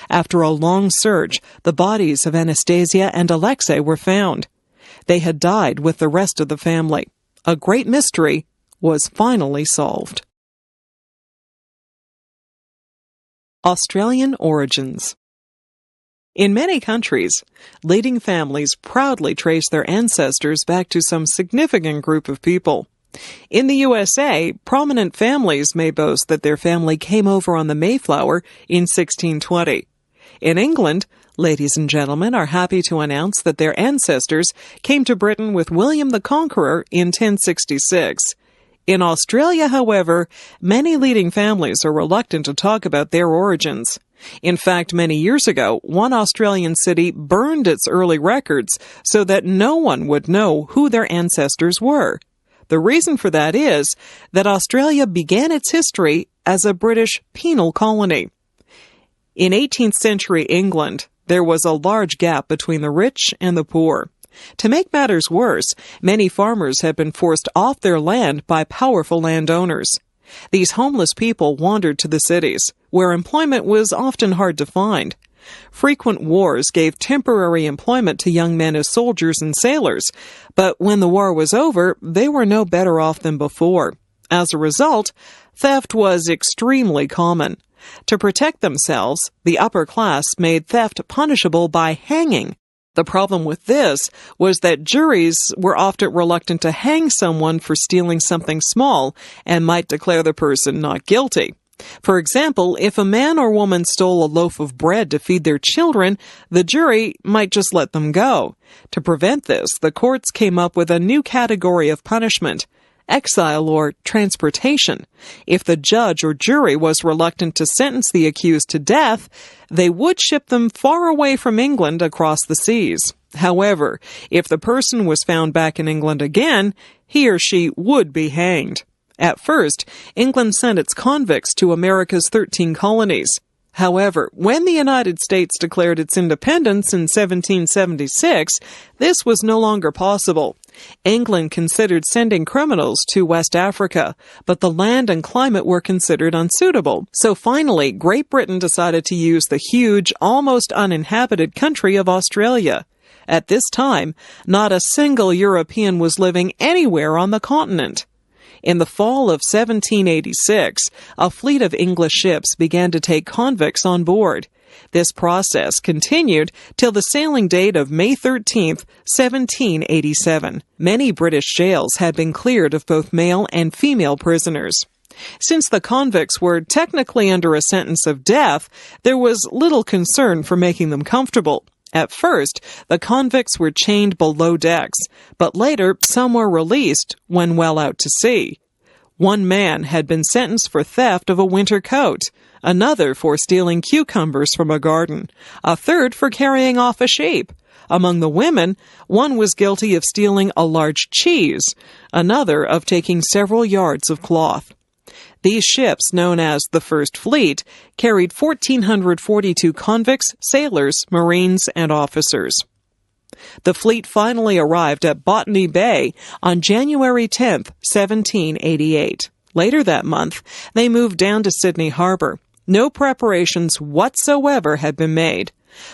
After a long search, the bodies of Anastasia and Alexei were found. They had died with the rest of the family. A great mystery was finally solved. Australian origins. In many countries, leading families proudly trace their ancestors back to some significant group of people. In the USA, prominent families may boast that their family came over on the Mayflower in 1620. In England, ladies and gentlemen are happy to announce that their ancestors came to Britain with William the Conqueror in 1066. In Australia, however, many leading families are reluctant to talk about their origins. In fact, many years ago, one Australian city burned its early records so that no one would know who their ancestors were. The reason for that is that Australia began its history as a British penal colony. In 18th century England, there was a large gap between the rich and the poor. To make matters worse, many farmers had been forced off their land by powerful landowners. These homeless people wandered to the cities, where employment was often hard to find. Frequent wars gave temporary employment to young men as soldiers and sailors, but when the war was over, they were no better off than before. As a result, theft was extremely common. To protect themselves, the upper class made theft punishable by hanging. The problem with this was that juries were often reluctant to hang someone for stealing something small and might declare the person not guilty. For example, if a man or woman stole a loaf of bread to feed their children, the jury might just let them go. To prevent this, the courts came up with a new category of punishment: exile or transportation. If the judge or jury was reluctant to sentence the accused to death, they would ship them far away from England across the seas. However, if the person was found back in England again, he or she would be hanged. At first, England sent its convicts to America's 13 colonies. However, when the United States declared its independence in 1776, this was no longer possible. England considered sending criminals to West Africa, but the land and climate were considered unsuitable. So finally, Great Britain decided to use the huge, almost uninhabited country of Australia. At this time, not a single European was living anywhere on the continent. In the fall of 1786, a fleet of English ships began to take convicts on board. This process continued till the sailing date of May 13, 1787. Many British jails had been cleared of both male and female prisoners. Since the convicts were technically under a sentence of death, there was little concern for making them comfortable. At first, the convicts were chained below decks, but later some were released when well out to sea. One man had been sentenced for theft of a winter coat, another for stealing cucumbers from a garden, a third for carrying off a sheep. Among the women, one was guilty of stealing a large cheese, another of taking several yards of cloth. These ships, known as the First Fleet, carried 1,442 convicts, sailors, marines, and officers. The fleet finally arrived at Botany Bay on January 10, 1788. Later that month, they moved down to Sydney Harbour. No preparations whatsoever had been made.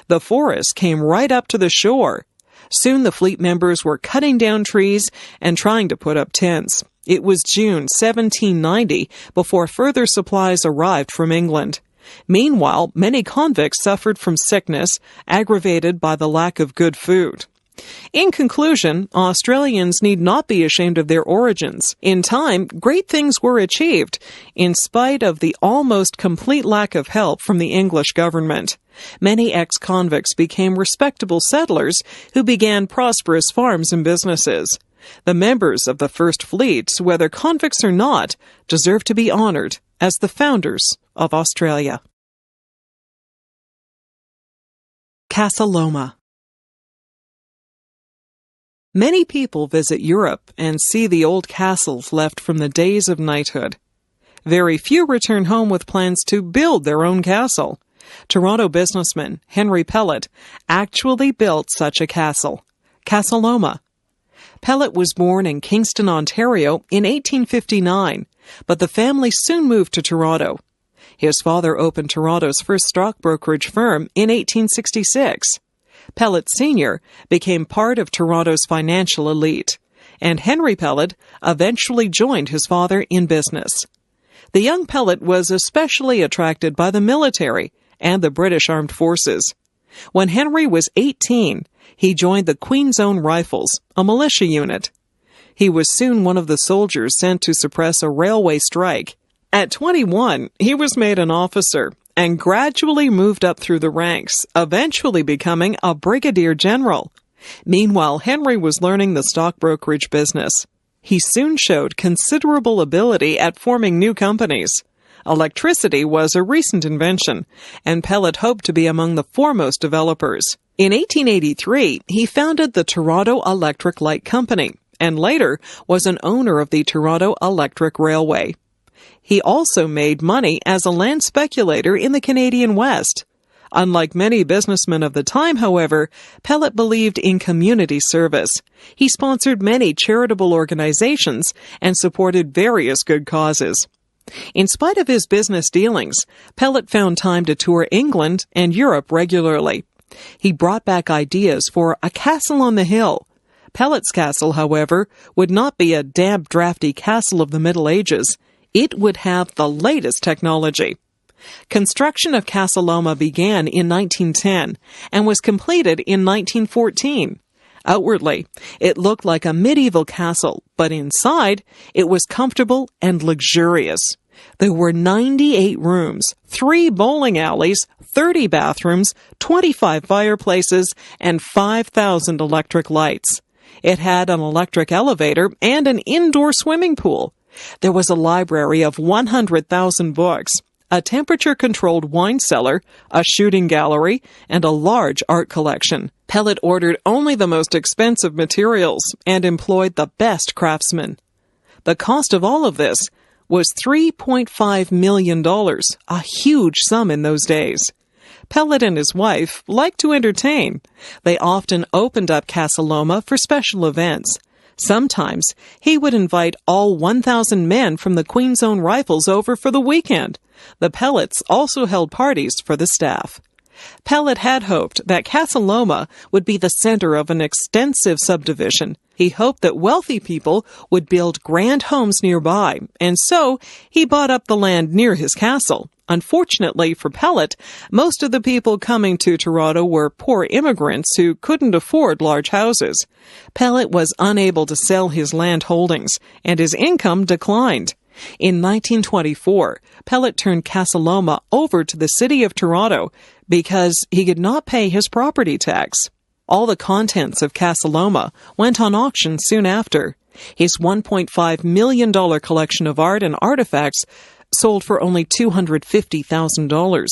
The forest came right up to the shore. Soon the fleet members were cutting down trees and trying to put up tents. It was June 1790 before further supplies arrived from England. Meanwhile, many convicts suffered from sickness, aggravated by the lack of good food. In conclusion, Australians need not be ashamed of their origins. In time, great things were achieved, in spite of the almost complete lack of help from the English government. Many ex-convicts became respectable settlers who began prosperous farms and businesses. The members of the First Fleet, whether convicts or not, deserve to be honored as the founders of Australia. Casa Loma. Many people visit Europe and see the old castles left from the days of knighthood. Very few return home with plans to build their own castle. Toronto businessman Henry Pellet actually built such a castle, Casa Loma. Pellet was born in Kingston, Ontario in 1859, but the family soon moved to Toronto. His father opened Toronto's first stock brokerage firm in 1866. Pellet Sr. became part of Toronto's financial elite, and Henry Pellet eventually joined his father in business. The young Pellet was especially attracted by the military and the British Armed Forces. When Henry was 18, he joined the Queen's Own Rifles, a militia unit. He was soon one of the soldiers sent to suppress a railway strike. At 21, he was made an officer and gradually moved up through the ranks, eventually becoming a brigadier general. Meanwhile, Henry was learning the stock brokerage business. He soon showed considerable ability at forming new companies. Electricity was a recent invention, and Pellet hoped to be among the foremost developers. In 1883, he founded the Toronto Electric Light Company, and later was an owner of the Toronto Electric Railway. He also made money as a land speculator in the Canadian West. Unlike many businessmen of the time, however, Pellet believed in community service. He sponsored many charitable organizations and supported various good causes. In spite of his business dealings, Pellet found time to tour England and Europe regularly. He brought back ideas for a castle on the hill. Pellet's castle, however, would not be a damp, drafty castle of the Middle Ages. It would have the latest technology. Construction of Casa Loma began in 1910 and was completed in 1914. Outwardly, it looked like a medieval castle, but inside, it was comfortable and luxurious. There were 98 rooms, 3 bowling alleys, 30 bathrooms, 25 fireplaces, and 5,000 electric lights. It had an electric elevator and an indoor swimming pool. There was a library of 100,000 books, a temperature-controlled wine cellar, a shooting gallery, and a large art collection. Pellet ordered only the most expensive materials and employed the best craftsmen. The cost of all of this was $3.5 million, a huge sum in those days. Pellet and his wife liked to entertain. They often opened up Casa Loma for special events. Sometimes he would invite all 1,000 men from the Queen's Own Rifles over for the weekend. The Pellets also held parties for the staff. Pellet had hoped that Casa Loma would be the center of an extensive subdivision. He hoped that wealthy people would build grand homes nearby, and so he bought up the land near his castle. Unfortunately for Pellet, most of the people coming to Toronto were poor immigrants who couldn't afford large houses. Pellet was unable to sell his land holdings, and his income declined. In 1924, Pellet turned Casa Loma over to the City of Toronto because he could not pay his property tax. All the contents of Casa Loma went on auction soon after. His $1.5 million collection of art and artifacts sold for only $250,000.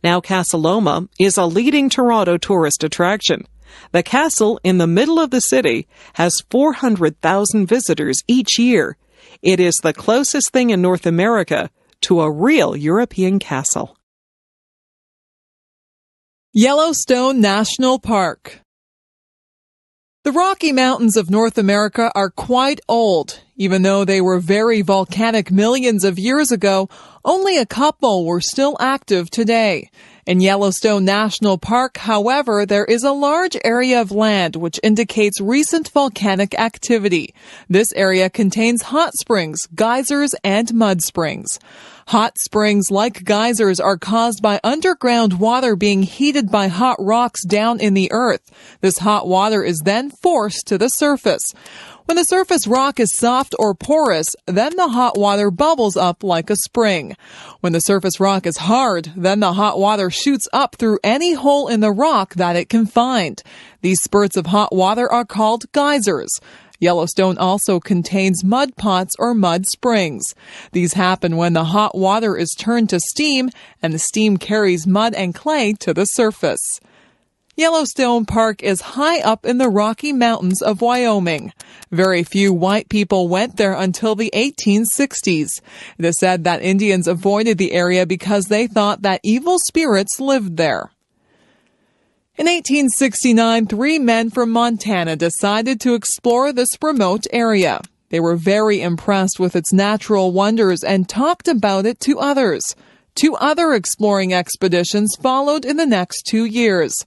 Now Casa Loma is a leading Toronto tourist attraction. The castle in the middle of the city has 400,000 visitors each year. It is the closest thing in North America to a real European castle. Yellowstone National Park. The Rocky Mountains of North America are quite old. Even though they were very volcanic millions of years ago, only a couple were still active today. In Yellowstone National Park, however, there is a large area of land which indicates recent volcanic activity. This area contains hot springs, geysers, and mud springs. Hot springs, like geysers, are caused by underground water being heated by hot rocks down in the earth. This hot water is then forced to the surface. When the surface rock is soft or porous, then the hot water bubbles up like a spring. When the surface rock is hard, then the hot water shoots up through any hole in the rock that it can find. These spurts of hot water are called geysers. Yellowstone also contains mud pots or mud springs. These happen when the hot water is turned to steam and the steam carries mud and clay to the surface. Yellowstone Park is high up in the Rocky Mountains of Wyoming. Very few white people went there until the 1860s. It is said that Indians avoided the area because they thought that evil spirits lived there. In 1869, 3 men from Montana decided to explore this remote area. They were very impressed with its natural wonders and talked about it to others. 2 other exploring expeditions followed in the next 2 years.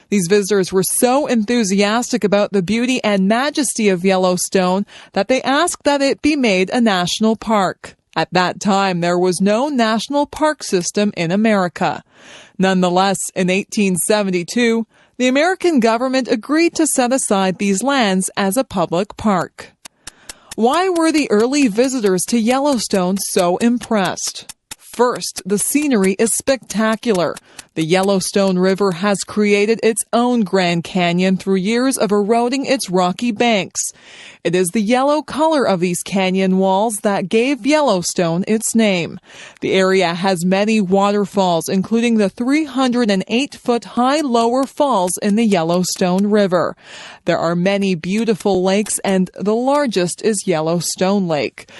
These visitors were so enthusiastic about the beauty and majesty of Yellowstone that they asked that it be made a national park. At that time, there was no national park system in America. Nonetheless, in 1872, the American government agreed to set aside these lands as a public park. Why were the early visitors to Yellowstone so impressed? First, the scenery is spectacular. The Yellowstone River has created its own Grand Canyon through years of eroding its rocky banks. It is the yellow color of these canyon walls that gave Yellowstone its name. The area has many waterfalls, including the 308-foot-high lower falls in the Yellowstone River. There are many beautiful lakes, and the largest is Yellowstone Lake.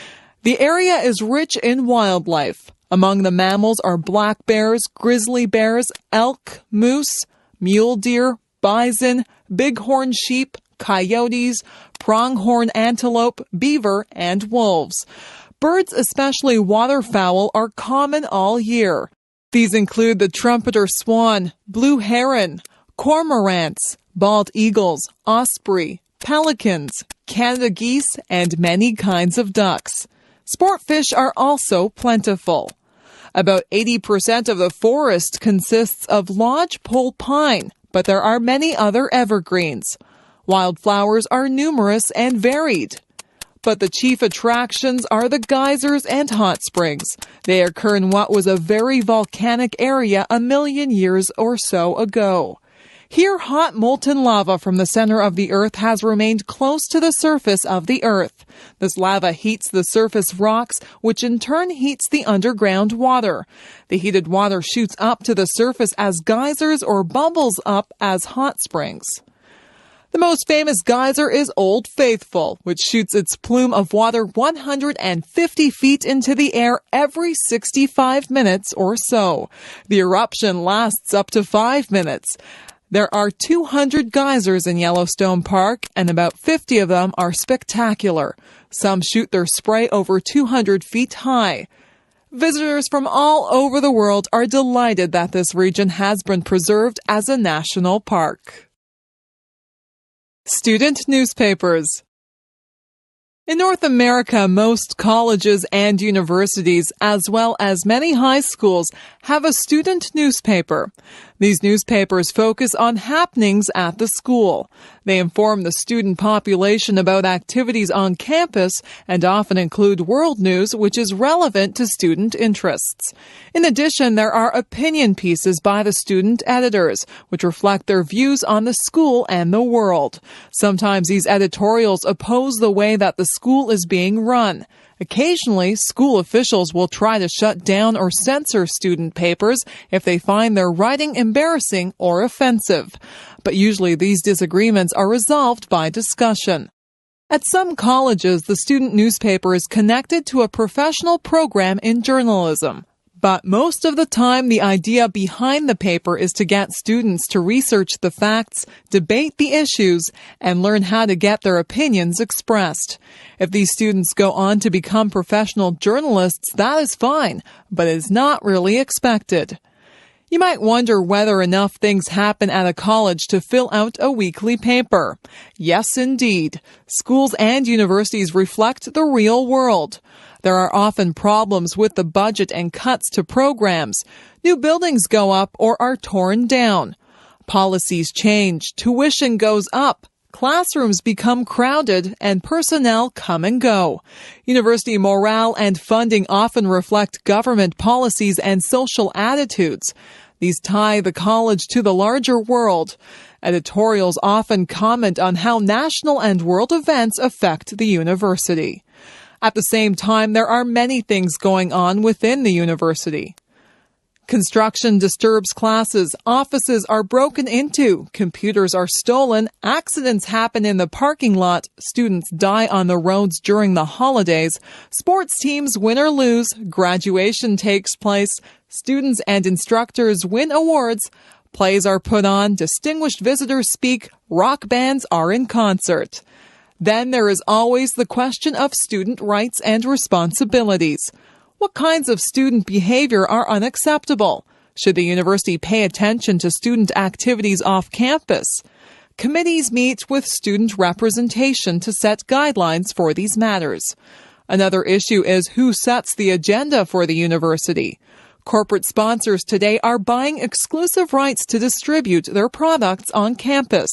The area is rich in wildlife. Among the mammals are black bears, grizzly bears, elk, moose, mule deer, bison, bighorn sheep, coyotes, pronghorn antelope, beaver, and wolves. Birds, especially waterfowl, are common all year. These include the trumpeter swan, blue heron, cormorants, bald eagles, osprey, pelicans, Canada geese, and many kinds of ducks. Sport fish are also plentiful. About 80% of the forest consists of lodgepole pine, but there are many other evergreens. Wildflowers are numerous and varied. But the chief attractions are the geysers and hot springs. They occur in what was a very volcanic area 1 million years or so ago. Here, hot molten lava from the center of the Earth has remained close to the surface of the Earth. This lava heats the surface rocks, which in turn heats the underground water. The heated water shoots up to the surface as geysers or bubbles up as hot springs. The most famous geyser is Old Faithful, which shoots its plume of water 150 feet into the air every 65 minutes or so. The eruption lasts up to 5 minutes. There are 200 geysers in Yellowstone Park, and about 50 of them are spectacular. Some shoot their spray over 200 feet high. Visitors from all over the world are delighted that this region has been preserved as a national park. Student newspapers. In North America, most colleges and universities, as well as many high schools, have a student newspaper. These newspapers focus on happenings at the school. They inform the student population about activities on campus and often include world news, which is relevant to student interests. In addition, there are opinion pieces by the student editors, which reflect their views on the school and the world. Sometimes these editorials oppose the way that the school is being run. Occasionally, school officials will try to shut down or censor student papers if they find their writing embarrassing or offensive. But usually these disagreements are resolved by discussion. At some colleges, the student newspaper is connected to a professional program in journalism. But most of the time, the idea behind the paper is to get students to research the facts, debate the issues, and learn how to get their opinions expressed. If these students go on to become professional journalists, that is fine, but it is not really expected. You might wonder whether enough things happen at a college to fill out a weekly paper. Yes, indeed. Schools and universities reflect the real world. There are often problems with the budget and cuts to programs. New buildings go up or are torn down. Policies change, tuition goes up, classrooms become crowded, and personnel come and go. University morale and funding often reflect government policies and social attitudes. These tie the college to the larger world. Editorials often comment on how national and world events affect the university. At the same time, there are many things going on within the university. Construction disturbs classes, offices are broken into, computers are stolen, accidents happen in the parking lot, students die on the roads during the holidays, sports teams win or lose, graduation takes place, students and instructors win awards, plays are put on, distinguished visitors speak, rock bands are in concert. Then there is always the question of student rights and responsibilities. What kinds of student behavior are unacceptable? Should the university pay attention to student activities off campus? Committees meet with student representation to set guidelines for these matters. Another issue is who sets the agenda for the university. Corporate sponsors today are buying exclusive rights to distribute their products on campus.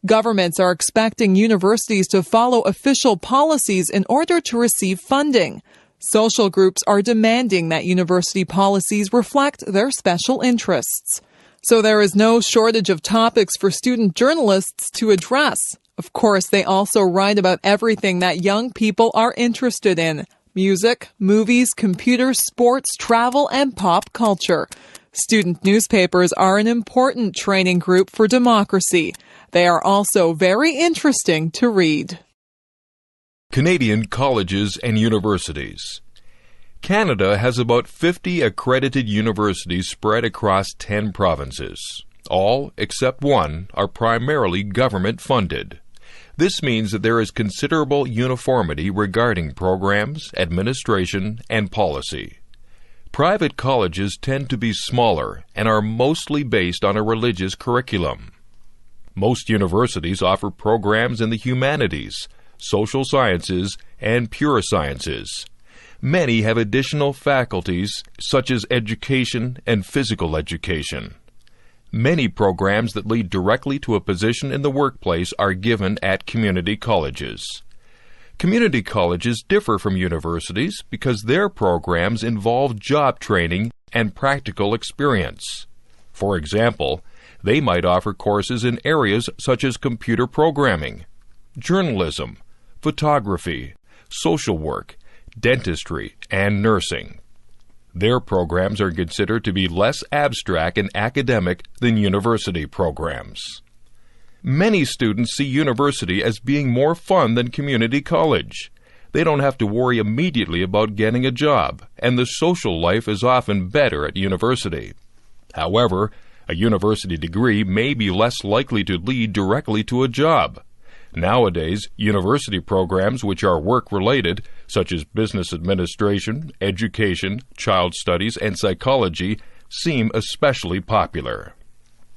Governments are expecting universities to follow official policies in order to receive funding. Social groups are demanding that university policies reflect their special interests. So there is no shortage of topics for student journalists to address. Of course, they also write about everything that young people are interested in: music, movies, computers, sports, travel, and pop culture. Student newspapers are an important training group for democracy. They are also very interesting to read. Canadian colleges and universities. Canada has about 50 accredited universities spread across 10 provinces. All, except one, are primarily government-funded. This means that there is considerable uniformity regarding programs, administration, and policy. Private colleges tend to be smaller and are mostly based on a religious curriculum. Most universities offer programs in the humanities, social sciences, and pure sciences. Many have additional faculties such as education and physical education. Many programs that lead directly to a position in the workplace are given at community colleges. Community colleges differ from universities because their programs involve job training and practical experience. For example, they might offer courses in areas such as computer programming, journalism, photography, social work, dentistry, and nursing. Their programs are considered to be less abstract and academic than university programs. Many students see university as being more fun than community college. They don't have to worry immediately about getting a job, and the social life is often better at university. However, a university degree may be less likely to lead directly to a job. Nowadays, university programs which are work-related, such as business administration, education, child studies, and psychology, seem especially popular.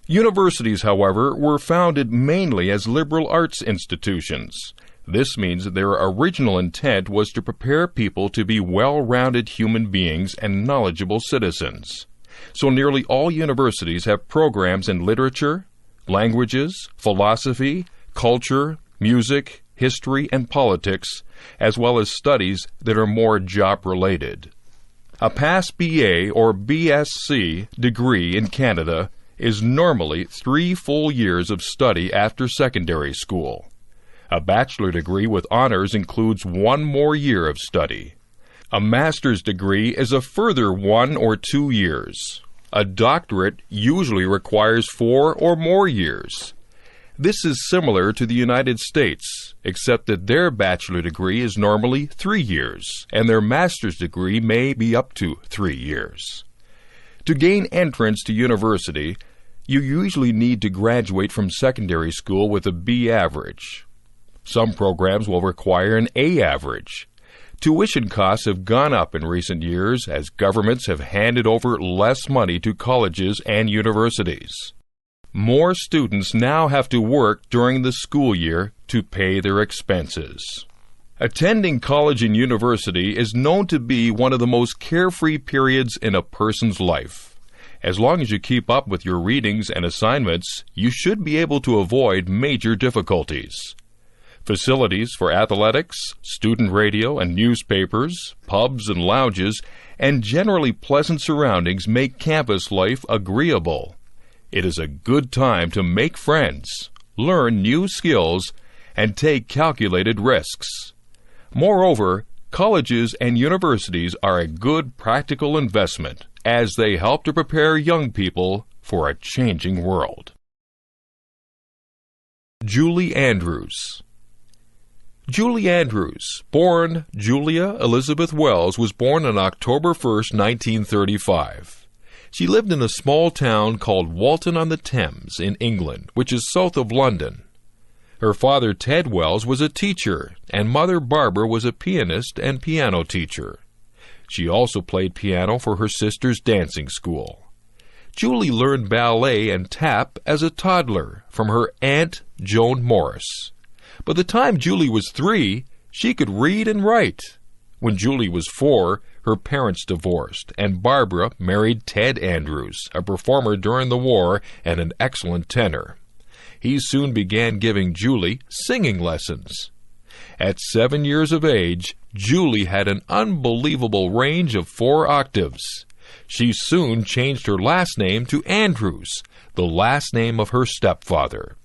Universities, however, were founded mainly as liberal arts institutions. This means that their original intent was to prepare people to be well-rounded human beings and knowledgeable citizens. So nearly all universities have programs in literature, languages, philosophy, culture, music, history, and politics, as well as studies that are more job-related. A pass BA or BSc degree in Canada is normally 3 full years of study after secondary school. A bachelor degree with honors includes 1 more year of study. A master's degree is a further 1 or 2 years. A doctorate usually requires 4 or more years. This is similar to the United States, except that their bachelor degree is normally 3 years, and their master's degree may be up to 3 years. To gain entrance to university, you usually need to graduate from secondary school with a B average. Some programs will require an A average. Tuition costs have gone up in recent years as governments have handed over less money to colleges and universities. More students now have to work during the school year to pay their expenses. Attending college and university is known to be one of the most carefree periods in a person's life. As long as you keep up with your readings and assignments, you should be able to avoid major difficulties. Facilities for athletics, student radio and newspapers, pubs and lounges, and generally pleasant surroundings make campus life agreeable. It is a good time to make friends, learn new skills, and take calculated risks. Moreover, colleges and universities are a good practical investment as they help to prepare young people for a changing world. Julie Andrews. Julie Andrews, born Julia Elizabeth Wells, was born on October 1, 1935. She lived in a small town called Walton-on-the-Thames in England, which is south of London. Her father, Ted Wells, was a teacher, and mother, Barbara, was a pianist and piano teacher. She also played piano for her sister's dancing school. Julie learned ballet and tap as a toddler from her aunt, Joan Morris. By the time Julie was 3, she could read and write. When Julie was 4, her parents divorced, and Barbara married Ted Andrews, a performer during the war and an excellent tenor. he soon began giving Julie singing lessons. At 7 years of age, Julie had an unbelievable range of 4 octaves. She soon changed her last name to Andrews, the last name of her stepfather.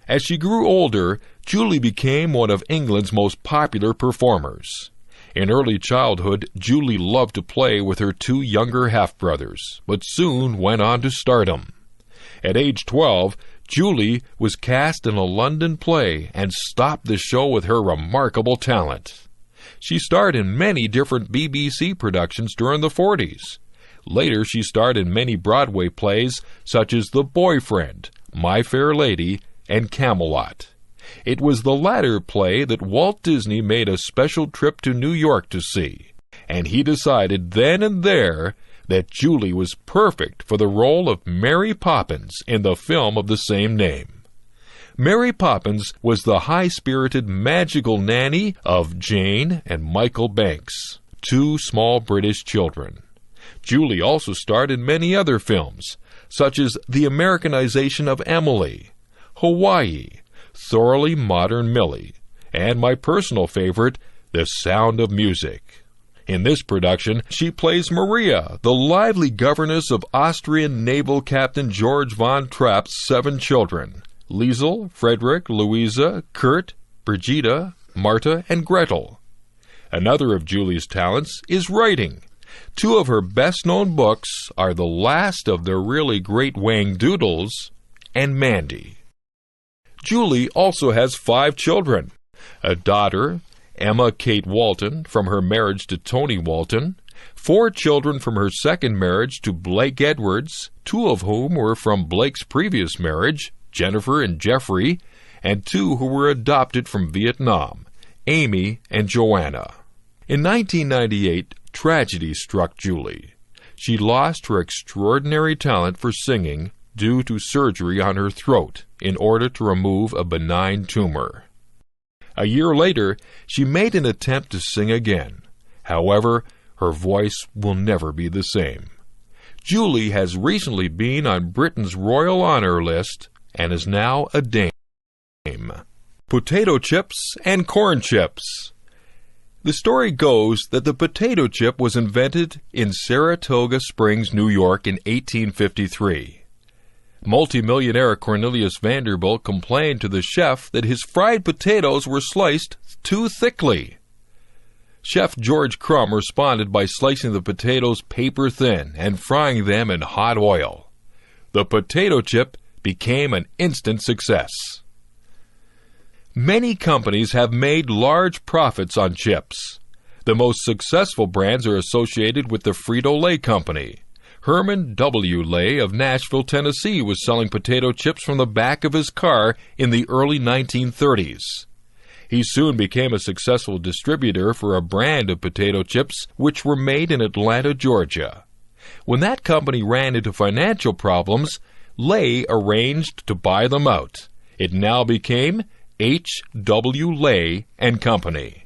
As she grew older, Julie became one of England's most popular performers. In early childhood, Julie loved to play with her 2 younger half-brothers, but soon went on to stardom. At age 12, Julie was cast in a London play and stopped the show with her remarkable talent. She starred in many different BBC productions during the 40s. Later, she starred in many Broadway plays such as The Boyfriend, My Fair Lady, and Camelot. It was the latter play that Walt Disney made a special trip to New York to see, and he decided then and there that Julie was perfect for the role of Mary Poppins in the film of the same name. Mary Poppins was the high-spirited magical nanny of Jane and Michael Banks, 2 small British children. Julie also starred in many other films, such as the Americanization of Emily, Hawaii, Thoroughly Modern Millie, and my personal favorite, The Sound of Music. In this production, she plays Maria, the lively governess of Austrian naval captain George von Trapp's 7 children, Liesel, Frederick, Louisa, Kurt, Brigitta, Marta, and Gretel. Another of Julie's talents is writing. 2 of her best-known books are The Last of the Really Great Whangdoodles and Mandy. Julie also has 5 children, a daughter, Emma Kate Walton, from her marriage to Tony Walton, 4 children from her second marriage to Blake Edwards, 2 of whom were from Blake's previous marriage, Jennifer and Jeffrey, and 2 who were adopted from Vietnam, Amy and Joanna. In 1998, tragedy struck Julie. She lost her extraordinary talent for singing due to surgery on her throat in order to remove a benign tumor. A year later, she made an attempt to sing again. However, her voice will never be the same. Julie has recently been on Britain's Royal Honor List and is now a dame. Potato chips and corn chips. The story goes that the potato chip was invented in Saratoga Springs, New York in 1853. Multimillionaire Cornelius Vanderbilt complained to the chef that his fried potatoes were sliced too thickly. Chef George Crumb responded by slicing the potatoes paper thin and frying them in hot oil. The potato chip became an instant success. Many companies have made large profits on chips. The most successful brands are associated with the Frito-Lay Company. Herman W. Lay of Nashville, Tennessee, was selling potato chips from the back of his car in the early 1930s. He soon became a successful distributor for a brand of potato chips which were made in Atlanta, Georgia. When that company ran into financial problems, Lay arranged to buy them out. It now became H.W. Lay and Company.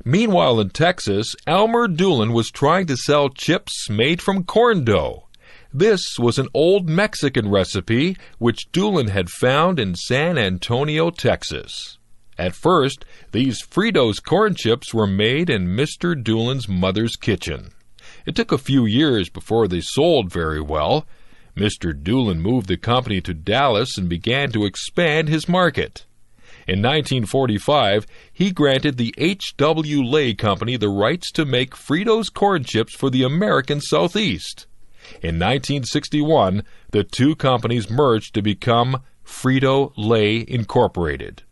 Meanwhile, in Texas, Elmer Doolin was trying to sell chips made from corn dough. This was an old Mexican recipe which Doolin had found in San Antonio, Texas. At first, these Fritos corn chips were made in Mr. Doolin's mother's kitchen. It took a few years before they sold very well. Mr. Doolin moved the company to Dallas and began to expand his market. In 1945, he granted the H.W. Lay Company the rights to make Fritos corn chips for the American Southeast. In 1961, the 2 companies merged to become Frito-Lay Incorporated.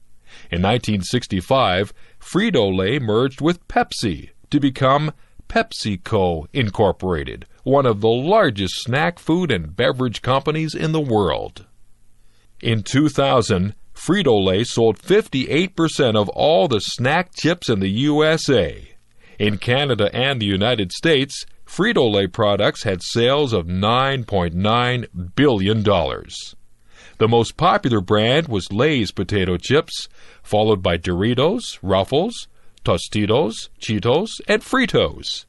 In 1965, Frito-Lay merged with Pepsi to become PepsiCo Incorporated, one of the largest snack food and beverage companies in the world. In 2000, Frito-Lay sold 58% of all the snack chips in the USA. In Canada and the United States, Frito-Lay products had sales of $9.9 billion. The most popular brand was Lay's potato chips, followed by Doritos, Ruffles, Tostitos, Cheetos, and Fritos.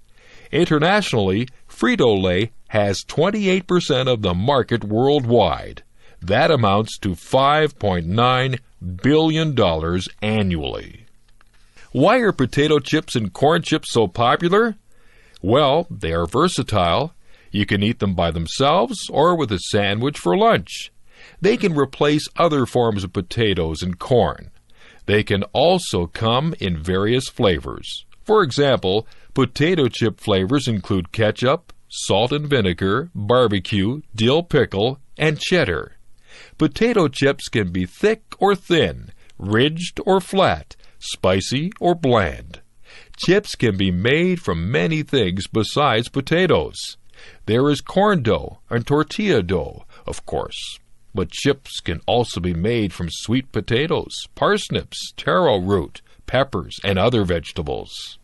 Internationally, Frito-Lay has 28% of the market worldwide. That amounts to $5.9 billion annually. Why are potato chips and corn chips so popular? Well, they are versatile. You can eat them by themselves or with a sandwich for lunch. They can replace other forms of potatoes and corn. They can also come in various flavors. For example, potato chip flavors include ketchup, salt and vinegar, barbecue, dill pickle, and cheddar. Potato chips can be thick or thin, ridged or flat, spicy or bland. Chips can be made from many things besides potatoes. There is corn dough and tortilla dough, of course. But chips can also be made from sweet potatoes, parsnips, taro root, peppers, and other vegetables.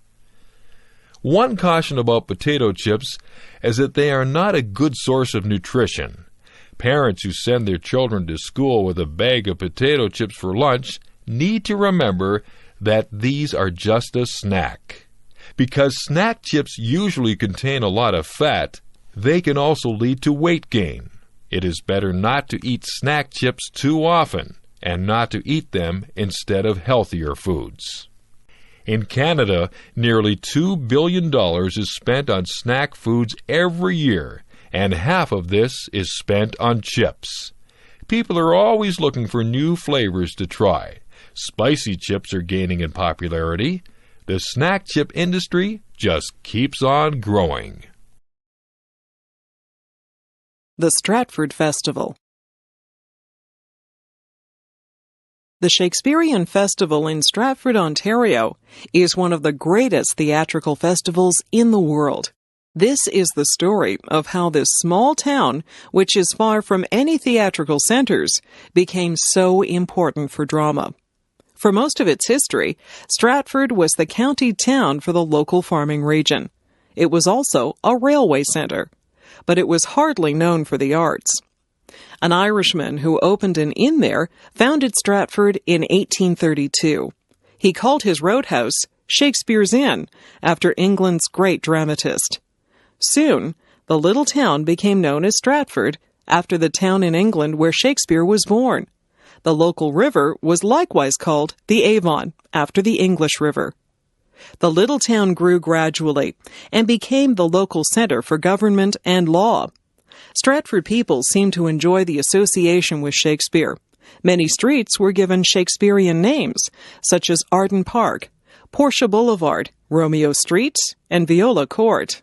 One caution about potato chips is that they are not a good source of nutrition. Parents who send their children to school with a bag of potato chips for lunch need to remember that these are just a snack. Because snack chips usually contain a lot of fat, they can also lead to weight gain. It is better not to eat snack chips too often and not to eat them instead of healthier foods. In Canada, nearly $2 billion is spent on snack foods every year, and half of this is spent on chips. People are always looking for new flavors to try. Spicy chips are gaining in popularity. The snack chip industry just keeps on growing. The Stratford Festival. The Shakespearean Festival in Stratford, Ontario, is one of the greatest theatrical festivals in the world. This is the story of how this small town, which is far from any theatrical centers, became so important for drama. For most of its history, Stratford was the county town for the local farming region. It was also a railway centre, but it was hardly known for the arts. An Irishman who opened an inn there founded Stratford in 1832. He called his roadhouse Shakespeare's Inn, after England's great dramatist. Soon, the little town became known as Stratford, after the town in England where Shakespeare was born. The local river was likewise called the Avon, after the English River. The little town grew gradually and became the local center for government and law. Stratford people seemed to enjoy the association with Shakespeare. Many streets were given Shakespearean names, such as Arden Park, Portia Boulevard, Romeo Street, and Viola Court.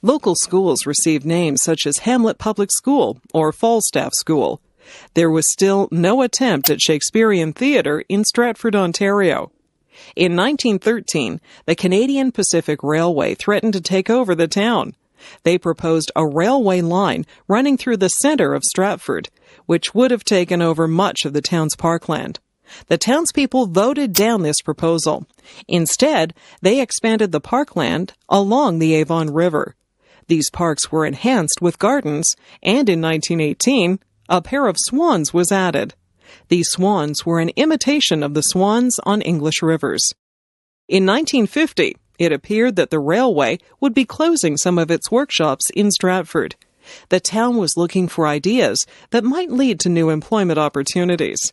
Local schools received names such as Hamlet Public School or Falstaff School. There was still no attempt at Shakespearean theatre in Stratford, Ontario. In 1913, the Canadian Pacific Railway threatened to take over the town. They proposed a railway line running through the center of Stratford, which would have taken over much of the town's parkland. The townspeople voted down this proposal. Instead, they expanded the parkland along the Avon River. These parks were enhanced with gardens, and in 1918, a pair of swans was added. These swans were an imitation of the swans on English rivers. In 1950, it appeared that the railway would be closing some of its workshops in Stratford. The town was looking for ideas that might lead to new employment opportunities.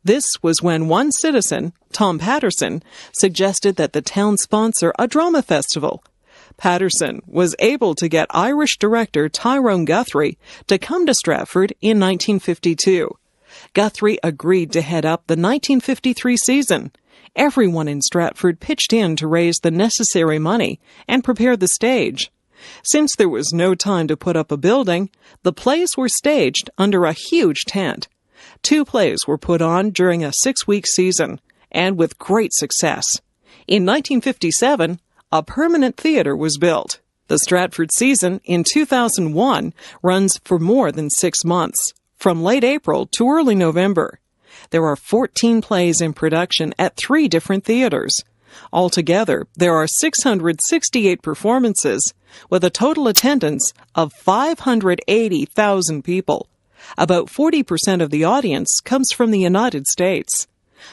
This was when one citizen, Tom Patterson, suggested that the town sponsor a drama festival. Patterson was able to get Irish director Tyrone Guthrie to come to Stratford in 1952. Guthrie agreed to head up the 1953 season. Everyone in Stratford pitched in to raise the necessary money and prepare the stage. Since there was no time to put up a building, the plays were staged under a huge tent. 2 plays were put on during a 6-week season, and with great success. In 1957, a permanent theatre was built. The Stratford season in 2001 runs for more than 6 months, from late April to early November. There are 14 plays in production at 3 different theatres. Altogether, there are 668 performances, with a total attendance of 580,000 people. About 40% of the audience comes from the United States.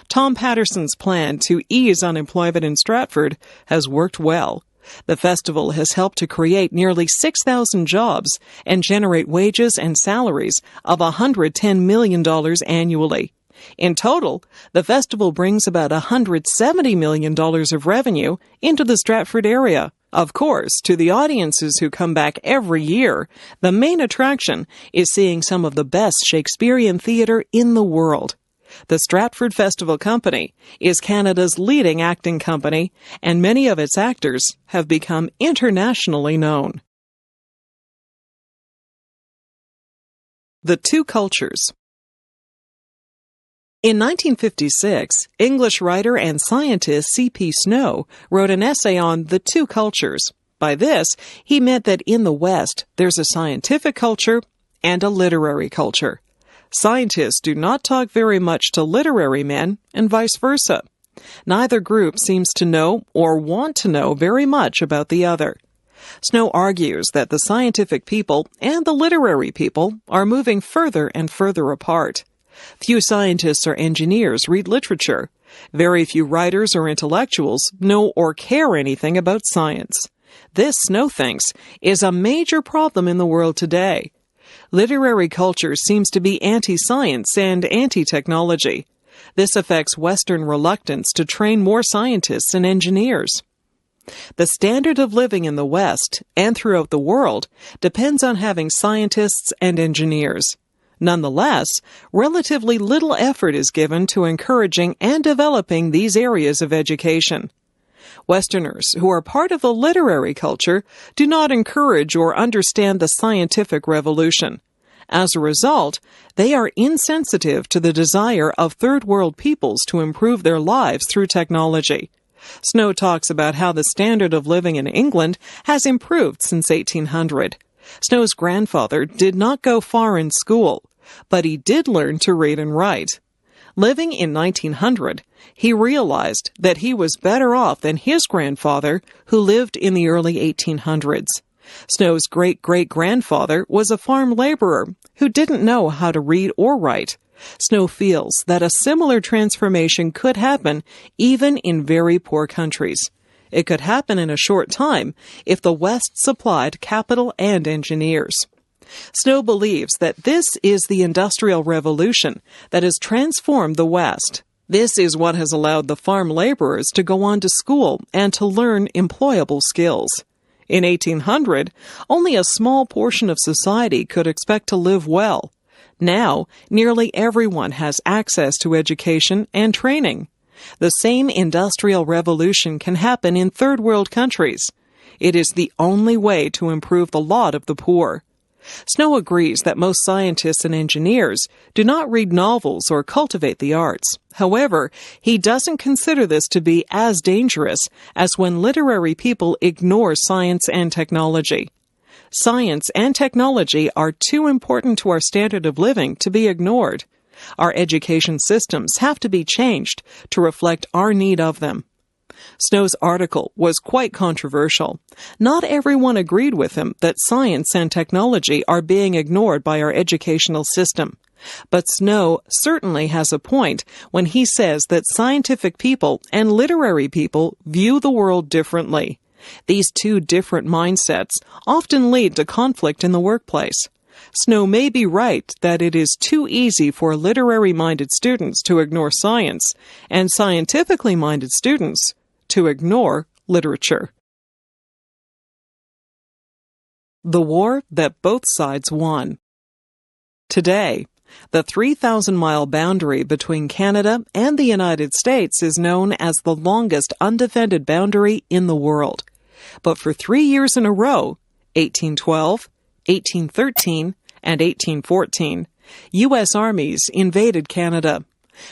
Tom Patterson's plan to ease unemployment in Stratford has worked well. The festival has helped to create nearly 6,000 jobs and generate wages and salaries of $110 million annually. In total, the festival brings about $170 million of revenue into the Stratford area. Of course, to the audiences who come back every year, the main attraction is seeing some of the best Shakespearean theatre in the world. The Stratford Festival Company is Canada's leading acting company, and many of its actors have become internationally known. The Two Cultures. In 1956, English writer and scientist C.P. Snow wrote an essay on the two cultures. By this, he meant that in the West, there's a scientific culture and a literary culture. Scientists do not talk very much to literary men, and vice versa. Neither group seems to know or want to know very much about the other. Snow argues that the scientific people and the literary people are moving further and further apart. Few scientists or engineers read literature. Very few writers or intellectuals know or care anything about science. This, Snow thinks, is a major problem in the world today. Literary culture seems to be anti-science and anti-technology. This affects Western reluctance to train more scientists and engineers. The standard of living in the West and throughout the world depends on having scientists and engineers. Nonetheless, relatively little effort is given to encouraging and developing these areas of education. Westerners who are part of the literary culture do not encourage or understand the scientific revolution. As a result, they are insensitive to the desire of third world peoples to improve their lives through technology. Snow talks about how the standard of living in England has improved since 1800. Snow's grandfather did not go far in school, but he did learn to read and write. Living in 1900, he realized that he was better off than his grandfather, who lived in the early 1800s. Snow's great-great-grandfather was a farm laborer who didn't know how to read or write. Snow feels that a similar transformation could happen even in very poor countries. It could happen in a short time if the West supplied capital and engineers. Snow believes that this is the Industrial Revolution that has transformed the West. This is what has allowed the farm laborers to go on to school and to learn employable skills. In 1800, only a small portion of society could expect to live well. Now, nearly everyone has access to education and training. The same industrial revolution can happen in third world countries. It is the only way to improve the lot of the poor. Snow agrees that most scientists and engineers do not read novels or cultivate the arts. However, he doesn't consider this to be as dangerous as when literary people ignore science and technology. Science and technology are too important to our standard of living to be ignored. Our education systems have to be changed to reflect our need of them. Snow's article was quite controversial. Not everyone agreed with him that science and technology are being ignored by our educational system. But Snow certainly has a point when he says that scientific people and literary people view the world differently. These two different mindsets often lead to conflict in the workplace. Snow may be right that it is too easy for literary-minded students to ignore science, and scientifically minded students to ignore literature. The war that both sides won. Today, the 3,000-mile boundary between Canada and the United States is known as the longest undefended boundary in the world. But for 3 years in a row, 1812, 1813, and 1814, U.S. armies invaded Canada.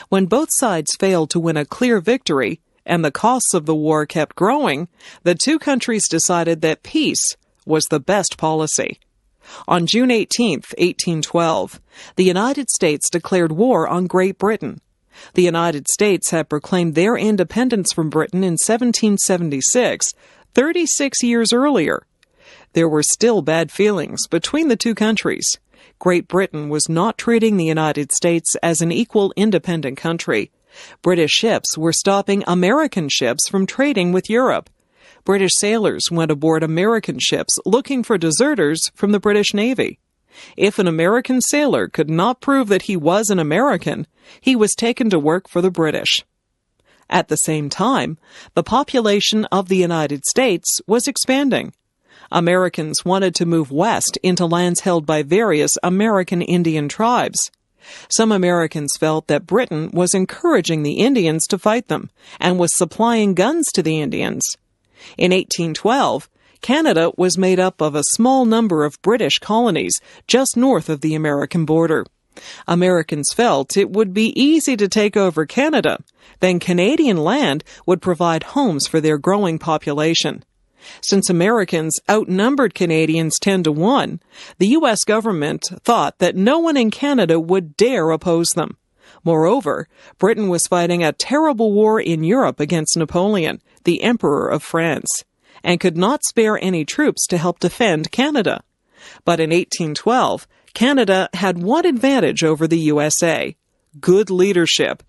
When both sides failed to win a clear victory, and the costs of the war kept growing, the two countries decided that peace was the best policy. On June 18, 1812, the United States declared war on Great Britain. The United States had proclaimed their independence from Britain in 1776, 36 years earlier. There were still bad feelings between the two countries. Great Britain was not treating the United States as an equal independent country. British ships were stopping American ships from trading with Europe. British sailors went aboard American ships looking for deserters from the British Navy. If an American sailor could not prove that he was an American, he was taken to work for the British. At the same time, the population of the United States was expanding. Americans wanted to move west into lands held by various American Indian tribes. Some Americans felt that Britain was encouraging the Indians to fight them and was supplying guns to the Indians. In 1812, Canada was made up of a small number of British colonies just north of the American border. Americans felt it would be easy to take over Canada. Then Canadian land would provide homes for their growing population. Since Americans outnumbered Canadians 10-1, the U.S. government thought that no one in Canada would dare oppose them. Moreover, Britain was fighting a terrible war in Europe against Napoleon, the Emperor of France, and could not spare any troops to help defend Canada. But in 1812, Canada had one advantage over the USA: good leadership.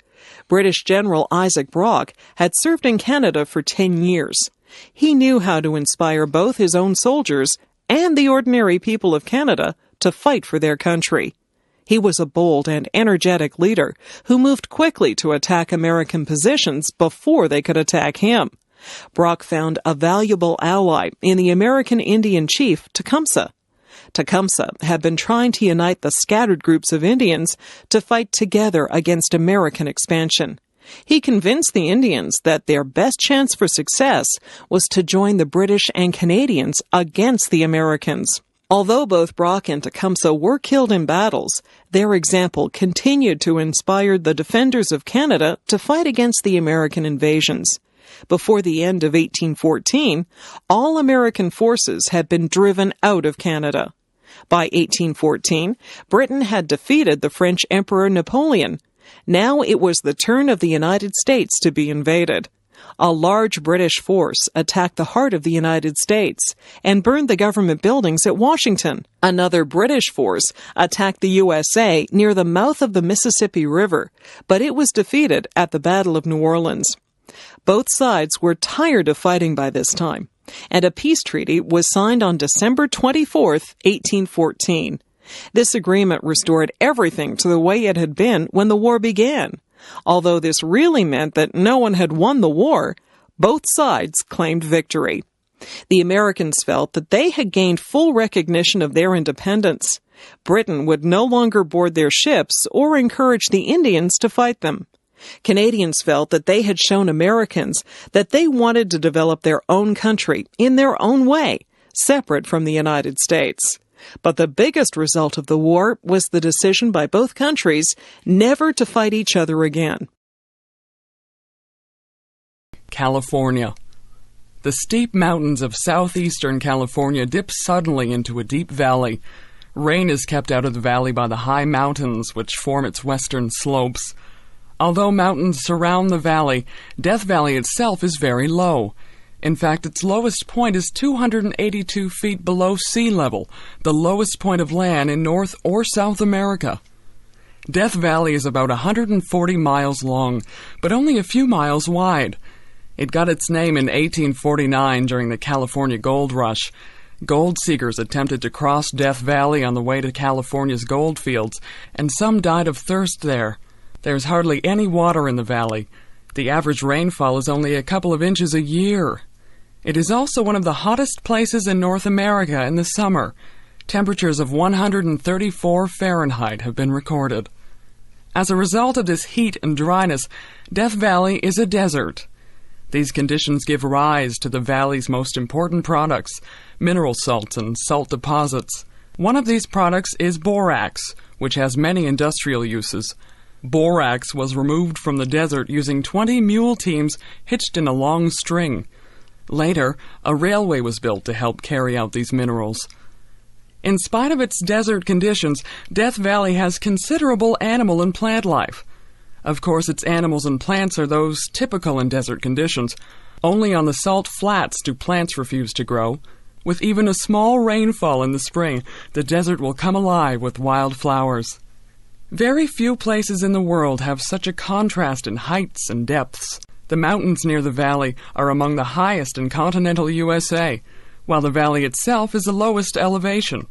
British General Isaac Brock had served in Canada for 10 years. He knew how to inspire both his own soldiers and the ordinary people of Canada to fight for their country. He was a bold and energetic leader who moved quickly to attack American positions before they could attack him. Brock found a valuable ally in the American Indian chief Tecumseh. Tecumseh had been trying to unite the scattered groups of Indians to fight together against American expansion. He convinced the Indians that their best chance for success was to join the British and Canadians against the Americans. Although both Brock and Tecumseh were killed in battles, their example continued to inspire the defenders of Canada to fight against the American invasions. Before the end of 1814, all American forces had been driven out of Canada. By 1814, Britain had defeated the French Emperor Napoleon. Now it was the turn of the United States to be invaded. A large British force attacked the heart of the United States and burned the government buildings at Washington. Another British force attacked the USA near the mouth of the Mississippi River, but it was defeated at the Battle of New Orleans. Both sides were tired of fighting by this time, and a peace treaty was signed on December 24, 1814. This agreement restored everything to the way it had been when the war began. Although this really meant that no one had won the war, both sides claimed victory. The Americans felt that they had gained full recognition of their independence. Britain would no longer board their ships or encourage the Indians to fight them. Canadians felt that they had shown Americans that they wanted to develop their own country in their own way, separate from the United States. But the biggest result of the war was the decision by both countries never to fight each other again. California. The steep mountains of southeastern California dip suddenly into a deep valley. Rain is kept out of the valley by the high mountains which form its western slopes. Although mountains surround the valley, Death Valley itself is very low. In fact, its lowest point is 282 feet below sea level, the lowest point of land in North or South America. Death Valley is about 140 miles long, but only a few miles wide. It got its name in 1849 during the California Gold Rush. Gold seekers attempted to cross Death Valley on the way to California's gold fields, and some died of thirst there. There's hardly any water in the valley. The average rainfall is only a couple of inches a year. It is also one of the hottest places in North America in the summer. Temperatures of 134 Fahrenheit have been recorded. As a result of this heat and dryness, Death Valley is a desert. These conditions give rise to the valley's most important products, mineral salts and salt deposits. One of these products is borax, which has many industrial uses. Borax was removed from the desert using 20 mule teams hitched in a long string. Later, a railway was built to help carry out these minerals. In spite of its desert conditions, Death Valley has considerable animal and plant life. Of course, its animals and plants are those typical in desert conditions. Only on the salt flats do plants refuse to grow. With even a small rainfall in the spring, the desert will come alive with wild flowers. Very few places in the world have such a contrast in heights and depths. The mountains near the valley are among the highest in continental USA, while the valley itself is the lowest elevation.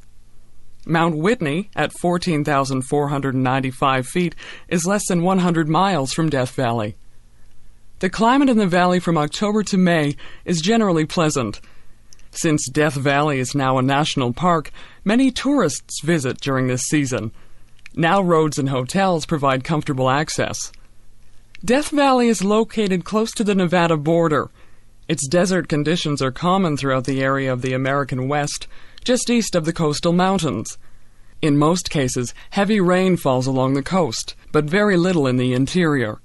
Mount Whitney, at 14,495 feet, is less than 100 miles from Death Valley. The climate in the valley from October to May is generally pleasant. Since Death Valley is now a national park, many tourists visit during this season. Now roads and hotels provide comfortable access. Death Valley is located close to the Nevada border. Its desert conditions are common throughout the area of the American West, just east of the coastal mountains. In most cases, heavy rain falls along the coast, but very little in the interior.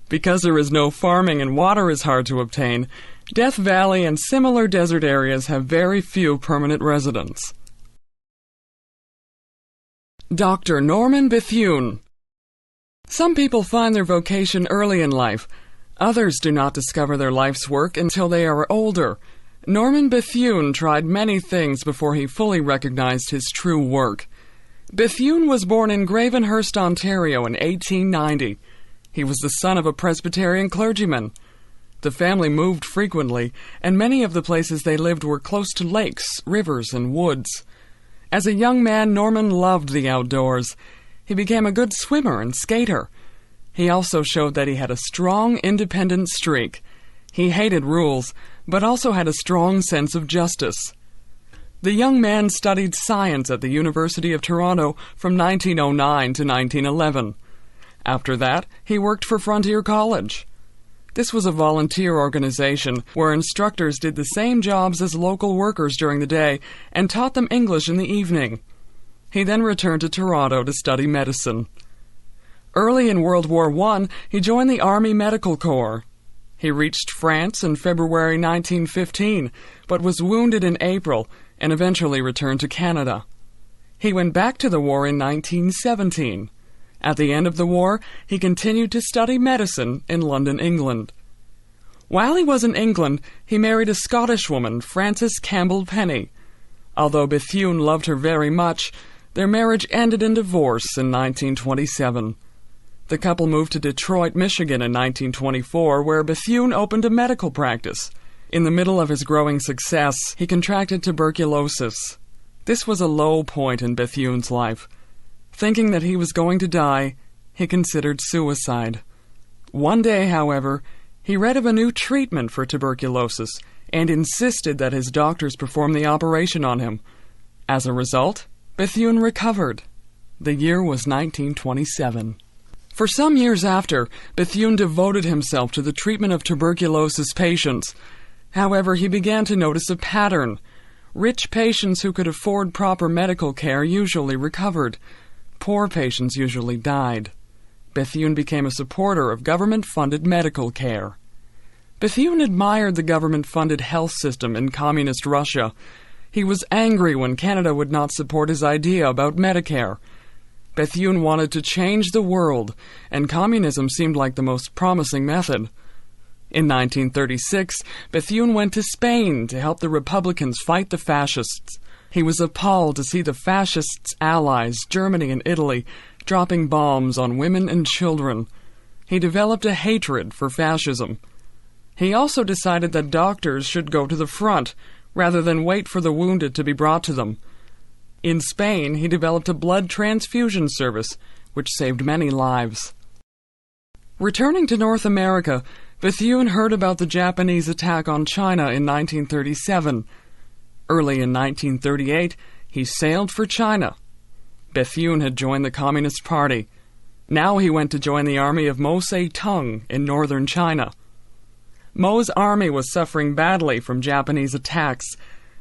Because there is no farming and water is hard to obtain, Death Valley and similar desert areas have very few permanent residents. Dr. Norman Bethune. Some people find their vocation early in life. Others do not discover their life's work until they are older. Norman Bethune tried many things before he fully recognized his true work. Bethune was born in Gravenhurst, Ontario in 1890. He was the son of a Presbyterian clergyman. The family moved frequently, and many of the places they lived were close to lakes, rivers, and woods. As a young man, Norman loved the outdoors. He became a good swimmer and skater. He also showed that he had a strong, independent streak. He hated rules, but also had a strong sense of justice. The young man studied science at the University of Toronto from 1909 to 1911. After that, he worked for Frontier College. This was a volunteer organization where instructors did the same jobs as local workers during the day and taught them English in the evening. He then returned to Toronto to study medicine. Early in World War I, he joined the Army Medical Corps. He reached France in February 1915, but was wounded in April and eventually returned to Canada. He went back to the war in 1917. At the end of the war, he continued to study medicine in London, England. While he was in England, he married a Scottish woman, Frances Campbell Penny. Although Bethune loved her very much, their marriage ended in divorce in 1927. The couple moved to Detroit, Michigan in 1924, where Bethune opened a medical practice. In the middle of his growing success, he contracted tuberculosis. This was a low point in Bethune's life. Thinking that he was going to die, he considered suicide. One day, however, he read of a new treatment for tuberculosis and insisted that his doctors perform the operation on him. As a result, Bethune recovered. The year was 1927. For some years after, Bethune devoted himself to the treatment of tuberculosis patients. However, he began to notice a pattern. Rich patients who could afford proper medical care usually recovered. Poor patients usually died. Bethune became a supporter of government-funded medical care. Bethune admired the government-funded health system in communist Russia. He was angry when Canada would not support his idea about Medicare. Bethune wanted to change the world, and communism seemed like the most promising method. In 1936, Bethune went to Spain to help the Republicans fight the fascists. He was appalled to see the fascists' allies, Germany and Italy, dropping bombs on women and children. He developed a hatred for fascism. He also decided that doctors should go to the front, rather than wait for the wounded to be brought to them. In Spain, he developed a blood transfusion service, which saved many lives. Returning to North America, Bethune heard about the Japanese attack on China in 1937. Early in 1938, he sailed for China. Bethune had joined the Communist Party. Now he went to join the army of Mao Zedong in northern China. Mao's army was suffering badly from Japanese attacks.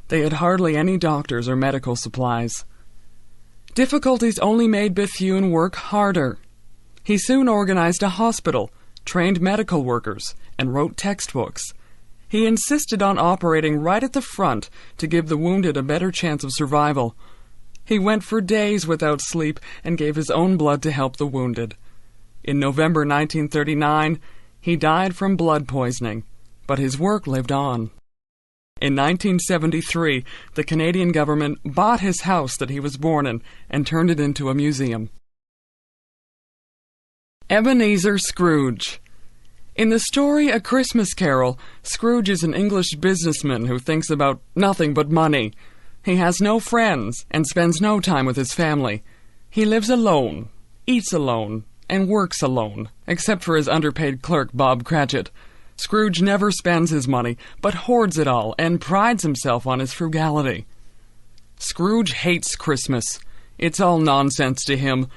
They had hardly any doctors or medical supplies. Difficulties only made Bethune work harder. He soon organized a hospital, trained medical workers, and wrote textbooks. He insisted on operating right at the front to give the wounded a better chance of survival. He went for days without sleep and gave his own blood to help the wounded. In November 1939, he died from blood poisoning, but his work lived on. In 1973, the Canadian government bought his house that he was born in and turned it into a museum. Ebenezer Scrooge. In the story A Christmas Carol, Scrooge is an English businessman who thinks about nothing but money. He has no friends and spends no time with his family. He lives alone, eats alone, and works alone, except for his underpaid clerk, Bob Cratchit. Scrooge never spends his money, but hoards it all and prides himself on his frugality. Scrooge hates Christmas. It's all nonsense to him.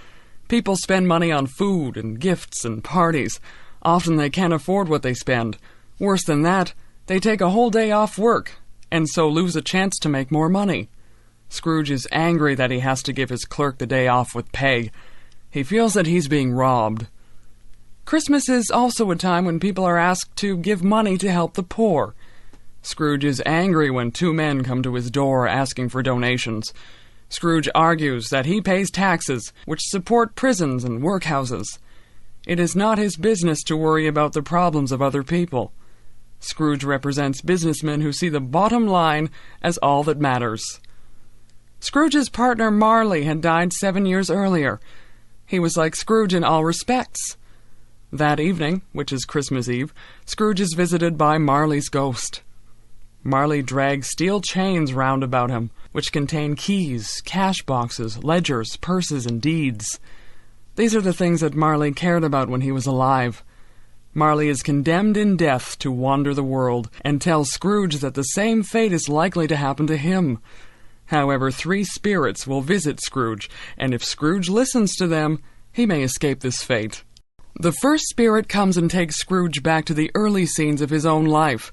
People spend money on food and gifts and parties. Often they can't afford what they spend. Worse than that, they take a whole day off work, and so lose a chance to make more money. Scrooge is angry that he has to give his clerk the day off with pay. He feels that he's being robbed. Christmas is also a time when people are asked to give money to help the poor. Scrooge is angry when two men come to his door asking for donations. Scrooge argues that he pays taxes, which support prisons and workhouses. It is not his business to worry about the problems of other people. Scrooge represents businessmen who see the bottom line as all that matters. Scrooge's partner Marley had died 7 years earlier. He was like Scrooge in all respects. That evening, which is Christmas Eve, Scrooge is visited by Marley's ghost. Marley drags steel chains round about him, which contain keys, cash boxes, ledgers, purses, and deeds. These are the things that Marley cared about when he was alive. Marley is condemned in death to wander the world, and tells Scrooge that the same fate is likely to happen to him. However, 3 spirits will visit Scrooge, and if Scrooge listens to them, he may escape this fate. The first spirit comes and takes Scrooge back to the early scenes of his own life.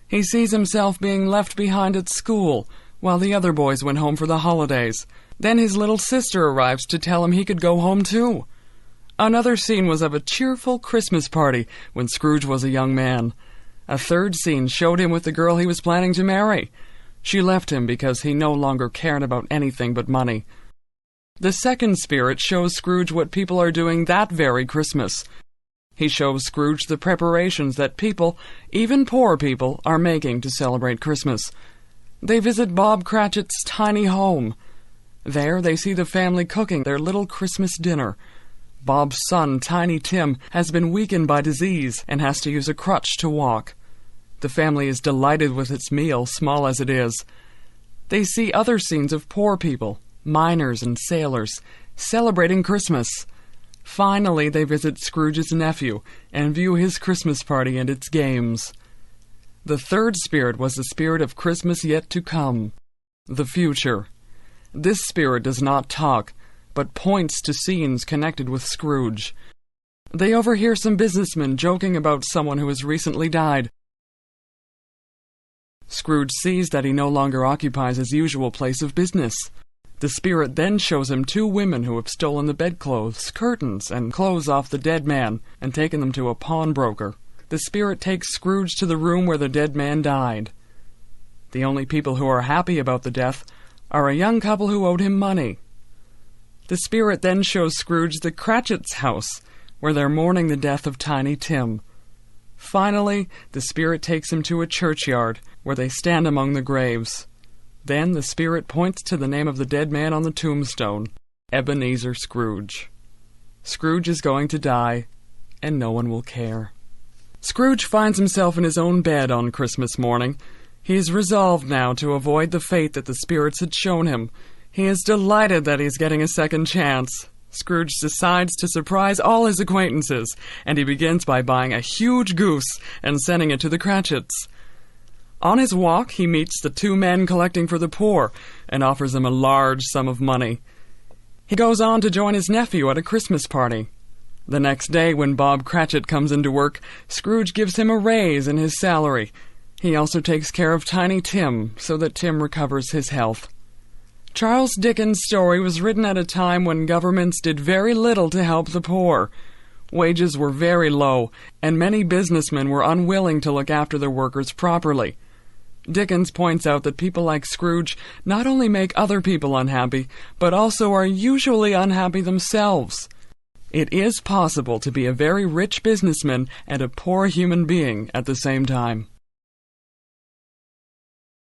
He sees himself being left behind at school, while the other boys went home for the holidays. Then his little sister arrives to tell him he could go home too. Another scene was of a cheerful Christmas party when Scrooge was a young man. A third scene showed him with the girl he was planning to marry. She left him because he no longer cared about anything but money. The second spirit shows Scrooge what people are doing that very Christmas. He shows Scrooge the preparations that people, even poor people, are making to celebrate Christmas. They visit Bob Cratchit's tiny home. There they see the family cooking their little Christmas dinner. Bob's son, Tiny Tim, has been weakened by disease and has to use a crutch to walk. The family is delighted with its meal, small as it is. They see other scenes of poor people, miners and sailors, celebrating Christmas. Finally, they visit Scrooge's nephew and view his Christmas party and its games. The third spirit was the spirit of Christmas yet to come, the future. This spirit does not talk, but points to scenes connected with Scrooge. They overhear some businessmen joking about someone who has recently died. Scrooge sees that he no longer occupies his usual place of business. The spirit then shows him 2 women who have stolen the bedclothes, curtains, and clothes off the dead man and taken them to a pawnbroker. The spirit takes Scrooge to the room where the dead man died. The only people who are happy about the death are a young couple who owed him money. The spirit then shows Scrooge the Cratchit's house, where they're mourning the death of Tiny Tim. Finally, the spirit takes him to a churchyard, where they stand among the graves. Then the spirit points to the name of the dead man on the tombstone, Ebenezer Scrooge. Scrooge is going to die, and no one will care. Scrooge finds himself in his own bed on Christmas morning. He is resolved now to avoid the fate that the spirits had shown him. He is delighted that he's getting a second chance. Scrooge decides to surprise all his acquaintances, and he begins by buying a huge goose and sending it to the Cratchits. On his walk, he meets the 2 men collecting for the poor and offers them a large sum of money. He goes on to join his nephew at a Christmas party. The next day, when Bob Cratchit comes into work, Scrooge gives him a raise in his salary. He also takes care of Tiny Tim so that Tim recovers his health. Charles Dickens' story was written at a time when governments did very little to help the poor. Wages were very low, and many businessmen were unwilling to look after their workers properly. Dickens points out that people like Scrooge not only make other people unhappy, but also are usually unhappy themselves. It is possible to be a very rich businessman and a poor human being at the same time.